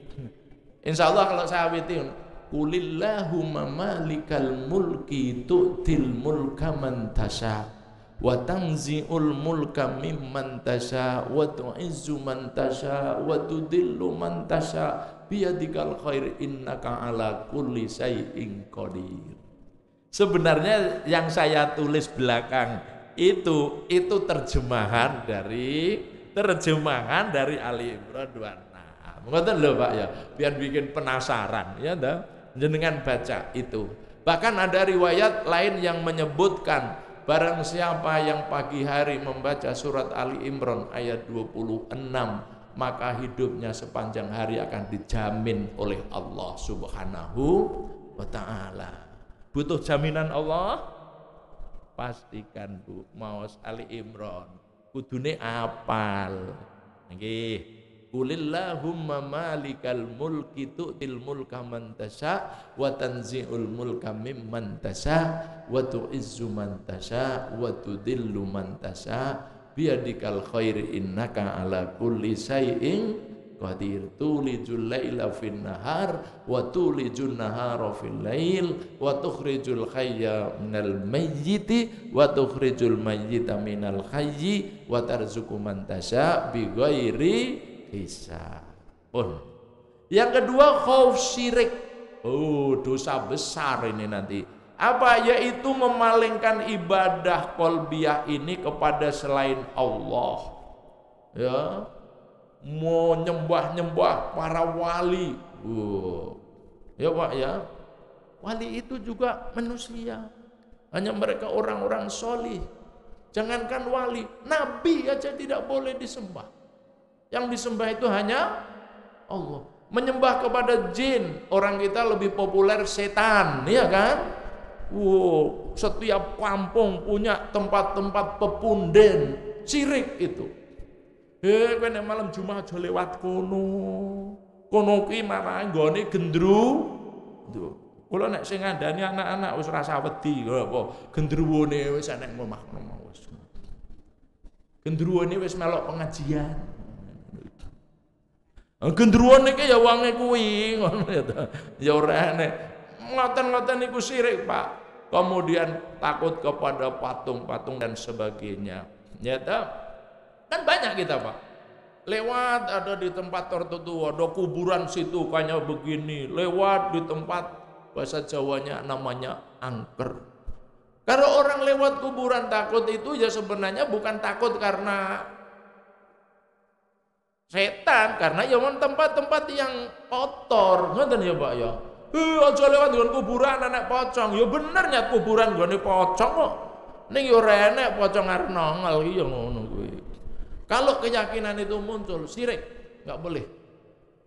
Insyaallah kalau saya wiwiti, Qulillahumma malikal mulki tu'til mulka man tasha wa tanzi'ul mulka mimman tasha wa tu'izzu man tasha wa tudillu man tasha biyadikal khair innaka ala kulli syai'in qadir. Sebenarnya yang saya tulis belakang itu terjemahan dari Ali Imran 26. Ngoten lho Pak ya, biar bikin penasaran ya dah. Jenengan baca itu. Bahkan ada riwayat lain yang menyebutkan barang siapa yang pagi hari membaca surat Ali Imran ayat 26, maka hidupnya sepanjang hari akan dijamin oleh Allah Subhanahu wa ta'ala. Butuh jaminan Allah? Pastikan Bu, maos Ali Imran kudune apal. Nggih. Qulillahumma malikal mulki tu'til mulka man tasha wa tanzi'ul mulka mimman tasha wa tu'izzu man tasha wa tudillu man tasha biyadikal khair innaka ala kulli syai'in qadir. Tulijul laila fin nahar wa tulijun nahara fil lail wa tukhrijul hayya minal mayyiti wa tukhrijul mayyita minal hayyi wa tarzuqu man tasha bighairi hisab. Yang kedua khauf syirik. Dosa besar ini nanti. Apa? Yaitu memalingkan ibadah qalbiyah ini kepada selain Allah. Ya. Mau nyembah para wali. Ya Pak ya. Wali itu juga manusia. Hanya mereka orang-orang solih. Jangankan wali, nabi aja tidak boleh disembah. Yang disembah itu hanya Allah. Menyembah kepada jin, orang kita lebih populer setan, ya kan? Setiap kampung punya tempat-tempat pepunden, syirik itu. Kene malam Jumat aja lewat kono ki malah nggone gendru. Kula nek sing ngandani anak-anak wis rasa wedi apa gendruwone wis enek omah wis. Gendruwone wis melok pengajian. Gendruwo niki ya wonge kuwi ngono ya ta. Ya ora enek. Ngoten-ngoten niku syirik, Pak. Kemudian takut kepada patung-patung dan sebagainya. Ya ta. Kan banyak kita, Pak. Lewat ada di tempat tertentu ada kuburan situ kayak begini. Lewat di tempat bahasa Jawanya namanya angker. Kalau orang lewat kuburan takut itu ya sebenarnya bukan takut karena setan, karena ya tempat-tempat yang kotor, ngoten ya Pak ya. Aja lewat dengan kuburan anak pocong. Ya bener nyat kuburan gone pocong kok. Ning yo ora enek pocong arep nongol iki ya ngono kuwi. Kalau keyakinan itu muncul, syirik, enggak boleh.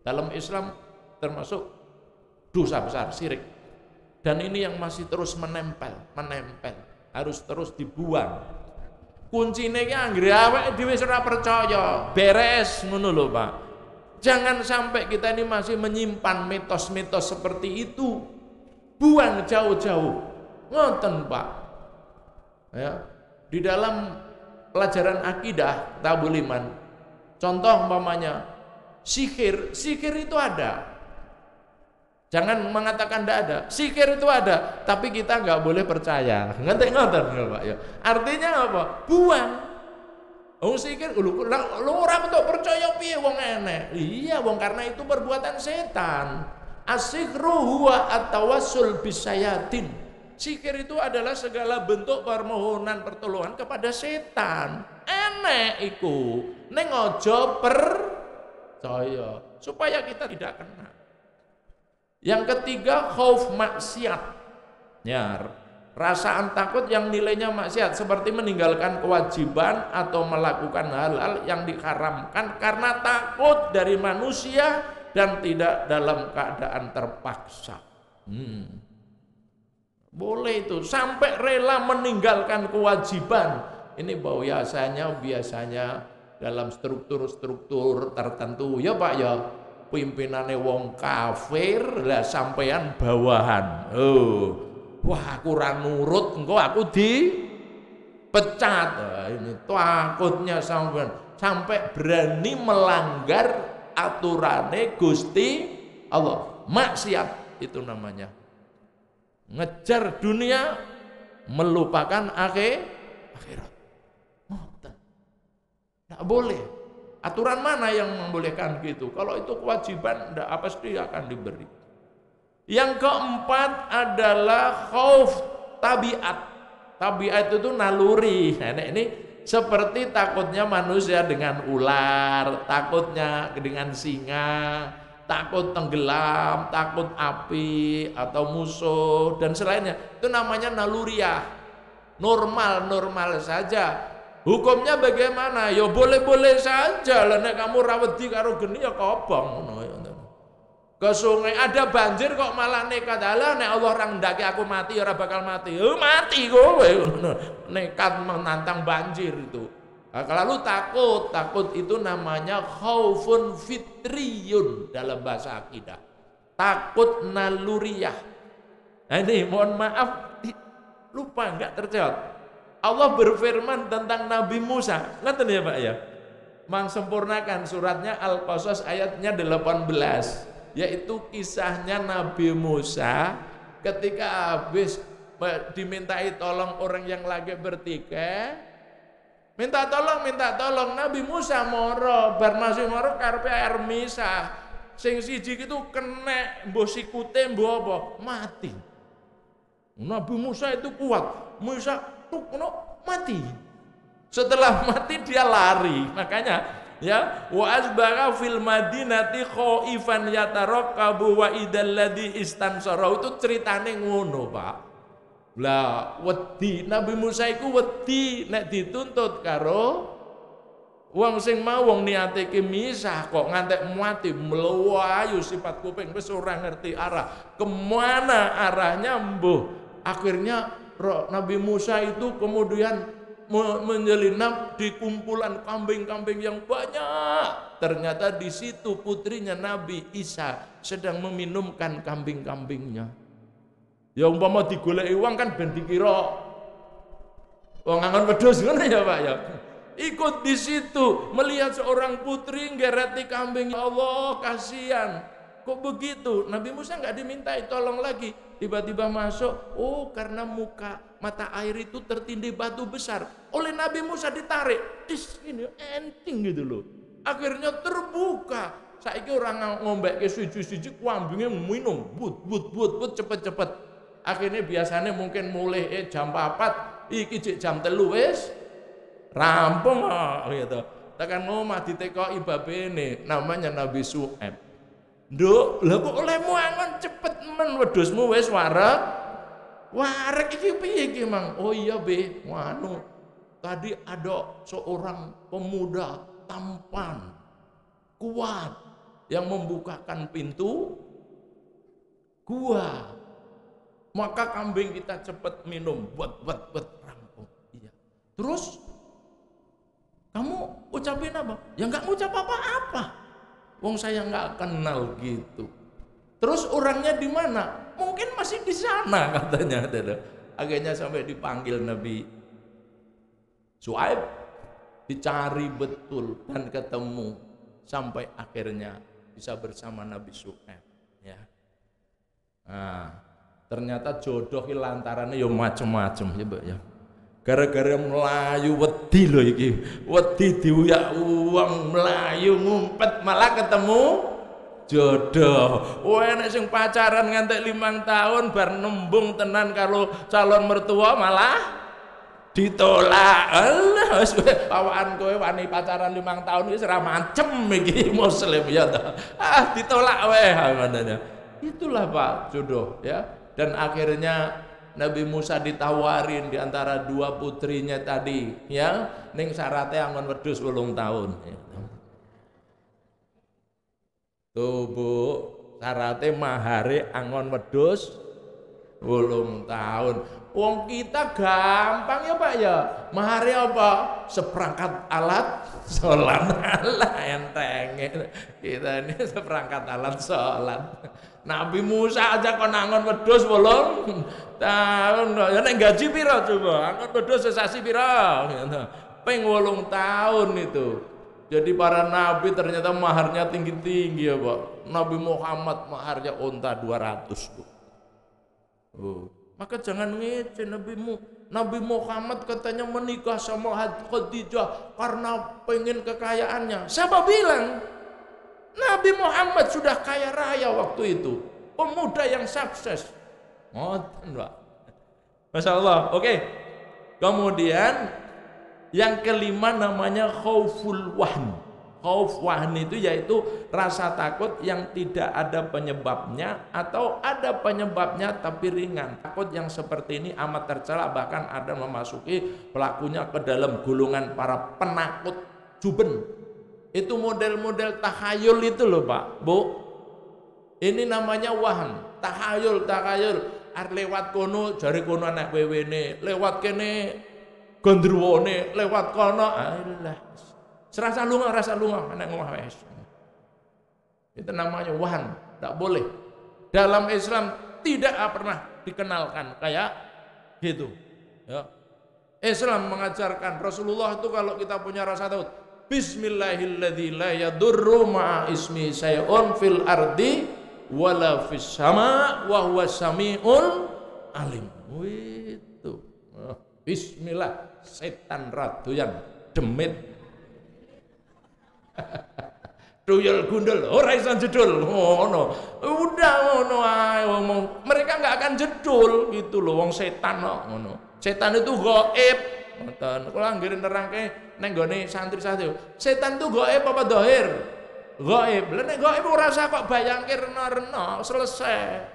Dalam Islam termasuk dosa besar syirik. Dan ini yang masih terus menempel, harus terus dibuang. Kuncine ki anggere awake dhewe ora percaya, beres ngono lho Pak. Jangan sampai kita ini masih menyimpan mitos-mitos seperti itu. Buang jauh-jauh. Ngoten Pak. Ya. Di dalam pelajaran akidah tabul iman. Contoh umpamanya sihir itu ada. Jangan mengatakan tidak ada. Sihir itu ada, tapi kita nggak boleh percaya. Ngoten Pak ya. Artinya apa? Buang. Sihir lu ora untuk percaya piye wong enek. Iya wong karena itu perbuatan setan. As-sihru huwa at-tawassul bisayatin. Sihir itu adalah segala bentuk permohonan pertolongan kepada setan. Enek iku. Ning aja percaya supaya kita tidak kena. Yang ketiga, khauf maksiat. Ya, perasaan takut yang nilainya maksiat seperti meninggalkan kewajiban atau melakukan hal-hal yang diharamkan karena takut dari manusia dan tidak dalam keadaan terpaksa. Boleh itu sampai rela meninggalkan kewajiban. Ini biasanya dalam struktur-struktur tertentu ya Pak ya. Pimpinannya wong kafir lah sampean bawahan. Wah kurang nurut engko aku dipecat. Ini takutnya sampai berani melanggar aturane Gusti Allah. Maksiat itu namanya. Ngejar dunia melupakan akhirat. Tidak boleh. Aturan mana yang membolehkan gitu? Kalau itu kewajiban, tidak pasti akan diberi. Yang keempat adalah khauf tabiat. Tabiat itu naluri. Nah, ini seperti takutnya manusia dengan ular, takutnya dengan singa, takut tenggelam, takut api atau musuh dan selainnya. Itu namanya naluriah. Normal saja. Hukumnya bagaimana? Ya boleh-boleh saja. Lah nek kamu rawedi karo geni ya kobong ngono ya. Ke sungai ada banjir kok malah nekat. Alah nek Allah ora ndake aku mati ya ora bakal mati. Mati kowe. Nekat menantang banjir itu. Nah, lalu takut itu namanya khaufun fitriyun dalam bahasa akidah. Takut naluriah. Nah ini mohon maaf lupa enggak terjawab. Allah berfirman tentang Nabi Musa. Ngerti ya Pak ya? Mengsempurnakan suratnya Al-Qasas ayatnya 18. Yaitu kisahnya Nabi Musa ketika habis dimintai tolong orang yang lagi bertikai. Minta tolong Nabi Musa moro bar masih moro karepe air misah. Sing siji itu kena mbuh sikute mbuh apa mati. Nabi Musa itu kuat. Musa mati. Setelah mati dia lari. Makanya ya wa asbara fil madinati khaifan yataraqabu wa idal ladzi istansara itu ceritane ngono Pak. Lah wedi Nabi Musa iku wedi nek dituntut karo wong sing mau wong niate ki misah kok ngantek mati melayu sifat kuping wis ora ngerti arah. Kemana arahnya mbuh. Akhirnya Nabi Musa itu kemudian menyelinap di kumpulan kambing-kambing yang banyak. Ternyata di situ putrinya Nabi Isa sedang meminumkan kambing-kambingnya. Ya umpama digoleki wong kan ben dikira wong ngangon wedhus ngono ya Pak ya. Ikut di situ melihat seorang putri nggereti kambing. Ya Allah kasihan. Kok begitu? Nabi Musa enggak dimintai tolong lagi. Tiba-tiba masuk, oh karena mata air itu tertindih batu besar. Oleh Nabi Musa ditarik, ini enting gitu loh. Akhirnya terbuka. Saiki orang ngombek ke suju-suju, kambingnya minum, but cepet-cepet. Akhirnya biasanya mungkin mulai jam 4, iki jam 3 wis rampung gitu. Tekan omah ditekoki babene, namanya Nabi Syuaib. Nduk, lha kok olehmu angon cepet men wedhusmu wis wareg. Wareg iki piye iki, Mang? Oh iya, Be. Wanu. Tadi ada seorang pemuda tampan, kuat yang membukakan pintu gua. Maka kambing kita cepet minum, buat rampung. Iya. Terus kamu ucapin apa? Ya enggak ngucap apa-apa. Wong saya nggak kenal gitu. Terus orangnya di mana? Mungkin masih di sana katanya. Akhirnya sampai dipanggil Nabi Syuaib, dicari betul dan ketemu sampai akhirnya bisa bersama Nabi Syuaib. Ya. Nah, ternyata jodoh lantarannya ya macem-macem ya Mbak ya. Gara-gara melayu wedi lho iki. Wedi diuyak uang melayu ngumpet malah ketemu jodoh. Wah nek sing pacaran ngantek 5 tahun bar nembung tenan kalau calon mertua malah ditolak. Allah wis awakan kowe wani pacaran 5 tahun wis ora mancem iki muslim ya ta. Ditolak weh ngono. Itulah Pak jodoh ya. Dan akhirnya Nabi Musa ditawarin di antara 2 putrinya tadi ya, ning syaratnya angon wedhus 8 tahun. Tuh Bu, syaratnya mahare angon wedhus 8 tahun. Wong kita gampang ya Pak ya. Mahare apa? Seperangkat alat sholat. Lah enteng. Kita ini seperangkat alat sholat. Nabi Musa aja kon angon wedhus 8 tahun. Ya nek gaji pira coba? Angon wedhus sesasi pira? Ping 8 tahun itu. Jadi para nabi ternyata maharnya tinggi-tinggi ya Pak. Nabi Muhammad maharnya unta 200 Bu. Maka jangan ngece Nabi Muhammad katanya menikah sama Khadijah karena pengen kekayaannya. Siapa bilang? Nabi Muhammad sudah kaya raya waktu itu, pemuda yang sukses. Ngoten Pak. Masya Allah. Oke. Kemudian yang kelima namanya khauful wahn. Khauf wahn itu yaitu rasa takut yang tidak ada penyebabnya atau ada penyebabnya tapi ringan. Takut yang seperti ini amat tercela, bahkan ada memasuki pelakunya ke dalam golongan para penakut juben. Itu model-model tahayul itu loh Pak, Bu. Ini namanya wahn, tahayul. Lewat kono jari kono anak wewene, lewat kene gondruwone, lewat kono alah. Serasa lunga anak ngomong wes. Itu namanya wahn, tak boleh. Dalam Islam tidak pernah dikenalkan kayak gitu. Ya. Islam mengajarkan, Rasulullah itu kalau kita punya rasa takut, Bismillahilladzi la yadurru ma'a ismi syai'un fil ardi wala fis sama wa huwa samiul alim. Itu. Bismillah, setan radoyan demit. Tuyul gundul ora iso jedul ngono. Udah ngono ae ngomong. Mereka enggak akan jedul gitu loh wong setan kok ngono. Setan itu gaib. Ngoten. Kula anggere nerangke ning gone santri-santri. Setan itu gaib apa dhahir? Gaib. Lah nek gaib ora usah kok bayangke rena-rena, selesai.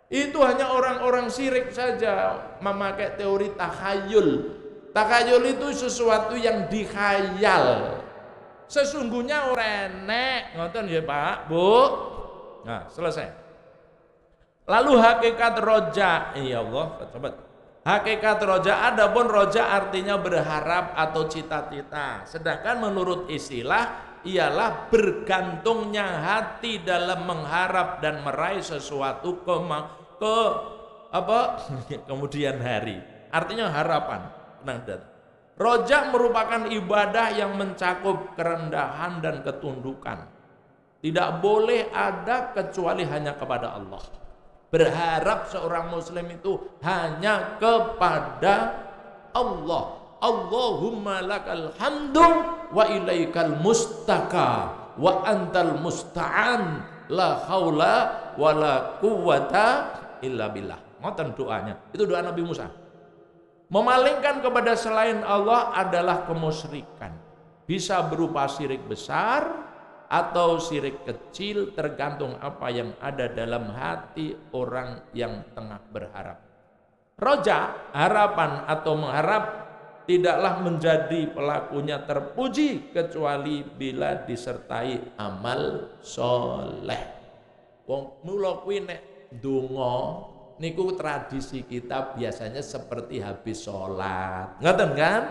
Itu hanya orang-orang syirik saja memakai teori takhayul. Takhayul itu sesuatu yang dikhayal. Sesungguhnya ora enek, ngoten ya Pak, Bu. Nah, selesai. Lalu hakikat roja, ya Allah, sobat. Hakikat roja, adapun roja artinya berharap atau cita-cita. Sedangkan menurut istilah ialah bergantungnya hati dalam mengharap dan meraih sesuatu kemudian hari. Artinya harapan. Roja merupakan ibadah yang mencakup kerendahan dan ketundukan. Tidak boleh ada kecuali hanya kepada Allah. Berharap seorang muslim itu hanya kepada Allah. Allahumma lakal hamdu wa ilaikal mustaka wa antal musta'an la haula wa la quwwata illa billah. Ngoten doanya. Itu doa Nabi Musa. Memalingkan kepada selain Allah adalah kemusyrikan. Bisa berupa syirik besar atau syirik kecil, tergantung apa yang ada dalam hati orang yang tengah berharap. Roja, harapan atau mengharap, tidaklah menjadi pelakunya terpuji kecuali bila disertai amal soleh. Wong mula kuwi nek ndonga niku tradisi kita biasanya seperti habis sholat, ngoten kan?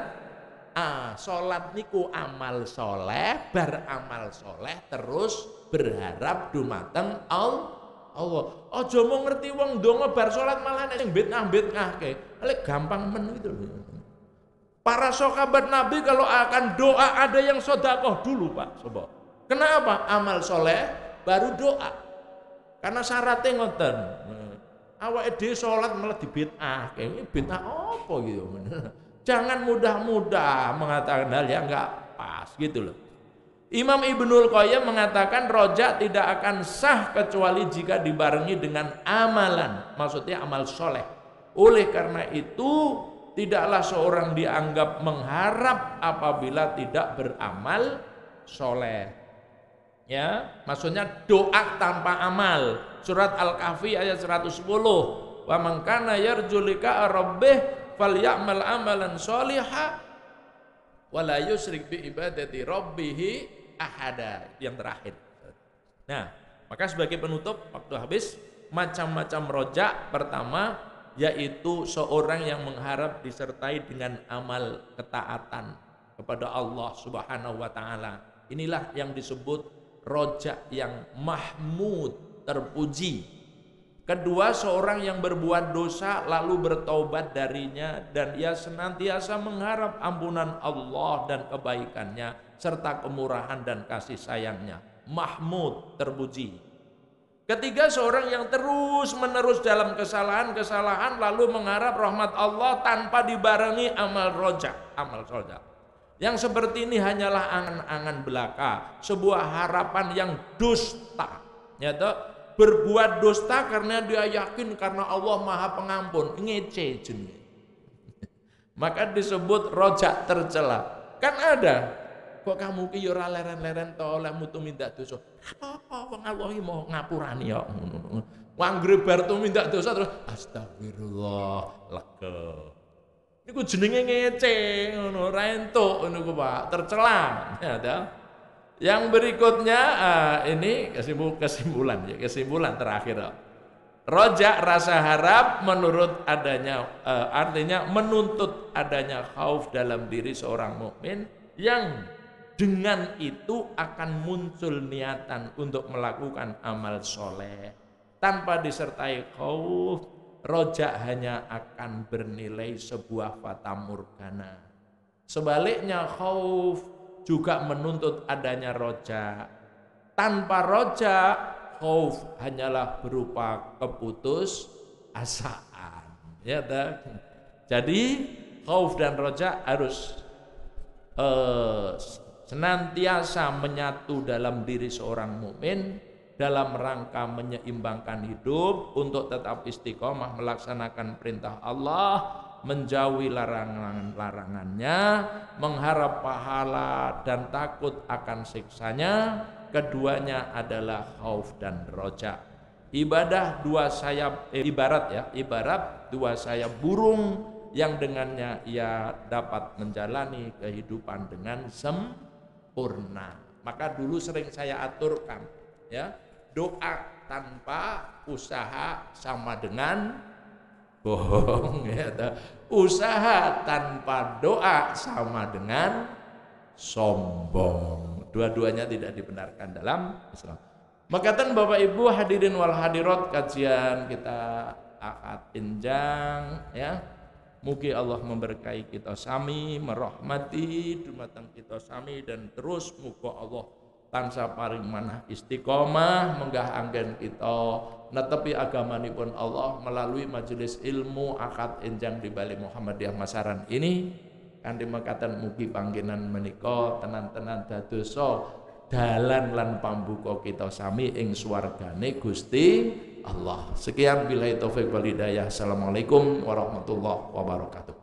Sholat niku amal soleh, beramal soleh terus berharap dumateng Allah. Aja mau ngerti wong ndonga bar sholat malah nek sing bid'ah-bid'ahke, lek gampang men gitu. Para sahabat Nabi kalau akan doa ada yang sedekah dulu Pak, coba. Kenapa? Amal soleh baru doa. Karena syaratnya ngoten. Awake dhewe salat malah dibid'ah. Ini bid'ah apa gitu. Jangan mudah-mudah mengatakan hal yang enggak pas gitu loh. Imam Ibnul Qayyim mengatakan roja tidak akan sah kecuali jika dibarengi dengan amalan, maksudnya amal soleh. Oleh karena itu tidaklah seorang dianggap mengharap apabila tidak beramal soleh. Ya, maksudnya doa tanpa amal. Surat Al-Kahfi ayat 110. Wa man kana yarju liqa'a rabbih falyamal amalan sholihan wa la yusyrik bi ibadati rabbih ahada. Yang terakhir. Nah, maka sebagai penutup waktu habis, macam-macam rojak. Pertama yaitu seorang yang mengharap disertai dengan amal ketaatan kepada Allah Subhanahu wa taala. Inilah yang disebut rojak yang mahmud, terpuji. Kedua, seorang yang berbuat dosa lalu bertaubat darinya dan ia senantiasa mengharap ampunan Allah dan kebaikannya serta kemurahan dan kasih sayangnya. Mahmud, terpuji. Ketiga, seorang yang terus-menerus dalam kesalahan-kesalahan lalu mengharap rahmat Allah tanpa dibarengi amal rojak, amal rojak. Yang seperti ini hanyalah angan-angan belaka, sebuah harapan yang dusta. Nyata berbuat dusta karena dia yakin karena Allah Maha Pengampun, ngece jenis. Maka disebut rojak tercela. Kan ada, kok kamu ki ora leren-leren to oleh mutu minta dosa. Apa wong Allah mau ngapurani ya. Wong grebar tu minta dosa terus astagfirullah lega. Niku jenenge ngece ngono, ra entuk niku Pak, tercela. Ya, yang berikutnya ini kesimpulan terakhir. Rojak rasa harap menurut adanya artinya menuntut adanya khauf dalam diri seorang mukmin yang dengan itu akan muncul niatan untuk melakukan amal soleh tanpa disertai khauf. Rojak hanya akan bernilai sebuah fata morgana. Sebaliknya khauf juga menuntut adanya rojak. Tanpa rojak, khauf hanyalah berupa keputus asaan. Ya, jadi khauf dan rojak harus senantiasa menyatu dalam diri seorang mukmin dalam rangka menyeimbangkan hidup untuk tetap istiqomah melaksanakan perintah Allah, menjauhi larangan-larangannya, mengharap pahala dan takut akan siksanya. Keduanya adalah khauf dan roja. Ibadah dua sayap, ibarat dua sayap burung yang dengannya ia dapat menjalani kehidupan dengan sempurna. Maka dulu sering saya aturkan, ya, doa tanpa usaha sama dengan bohong, ya. Usaha tanpa doa sama dengan sombong. Dua-duanya tidak dibenarkan dalam Islam. Makatan Bapak Ibu hadirin wal hadirat, kajian kita akad injang, ya. Mugi Allah memberkahi kita sami, merahmati dumateng kita sami, dan terus muga Allah tansah paring manah istiqomah menggah anggen kita netepi agamanipun Allah melalui majelis ilmu akad enjang di Bali Muhammadiyah Masaran ini. Kanthi mekaten mugi panggenan menika tenan-tenan dadosa dalan lan pambuka kita sami ing swargane Gusti Allah. Sekian billahi taufik wal hidayah. Assalamualaikum warahmatullahi wabarakatuh.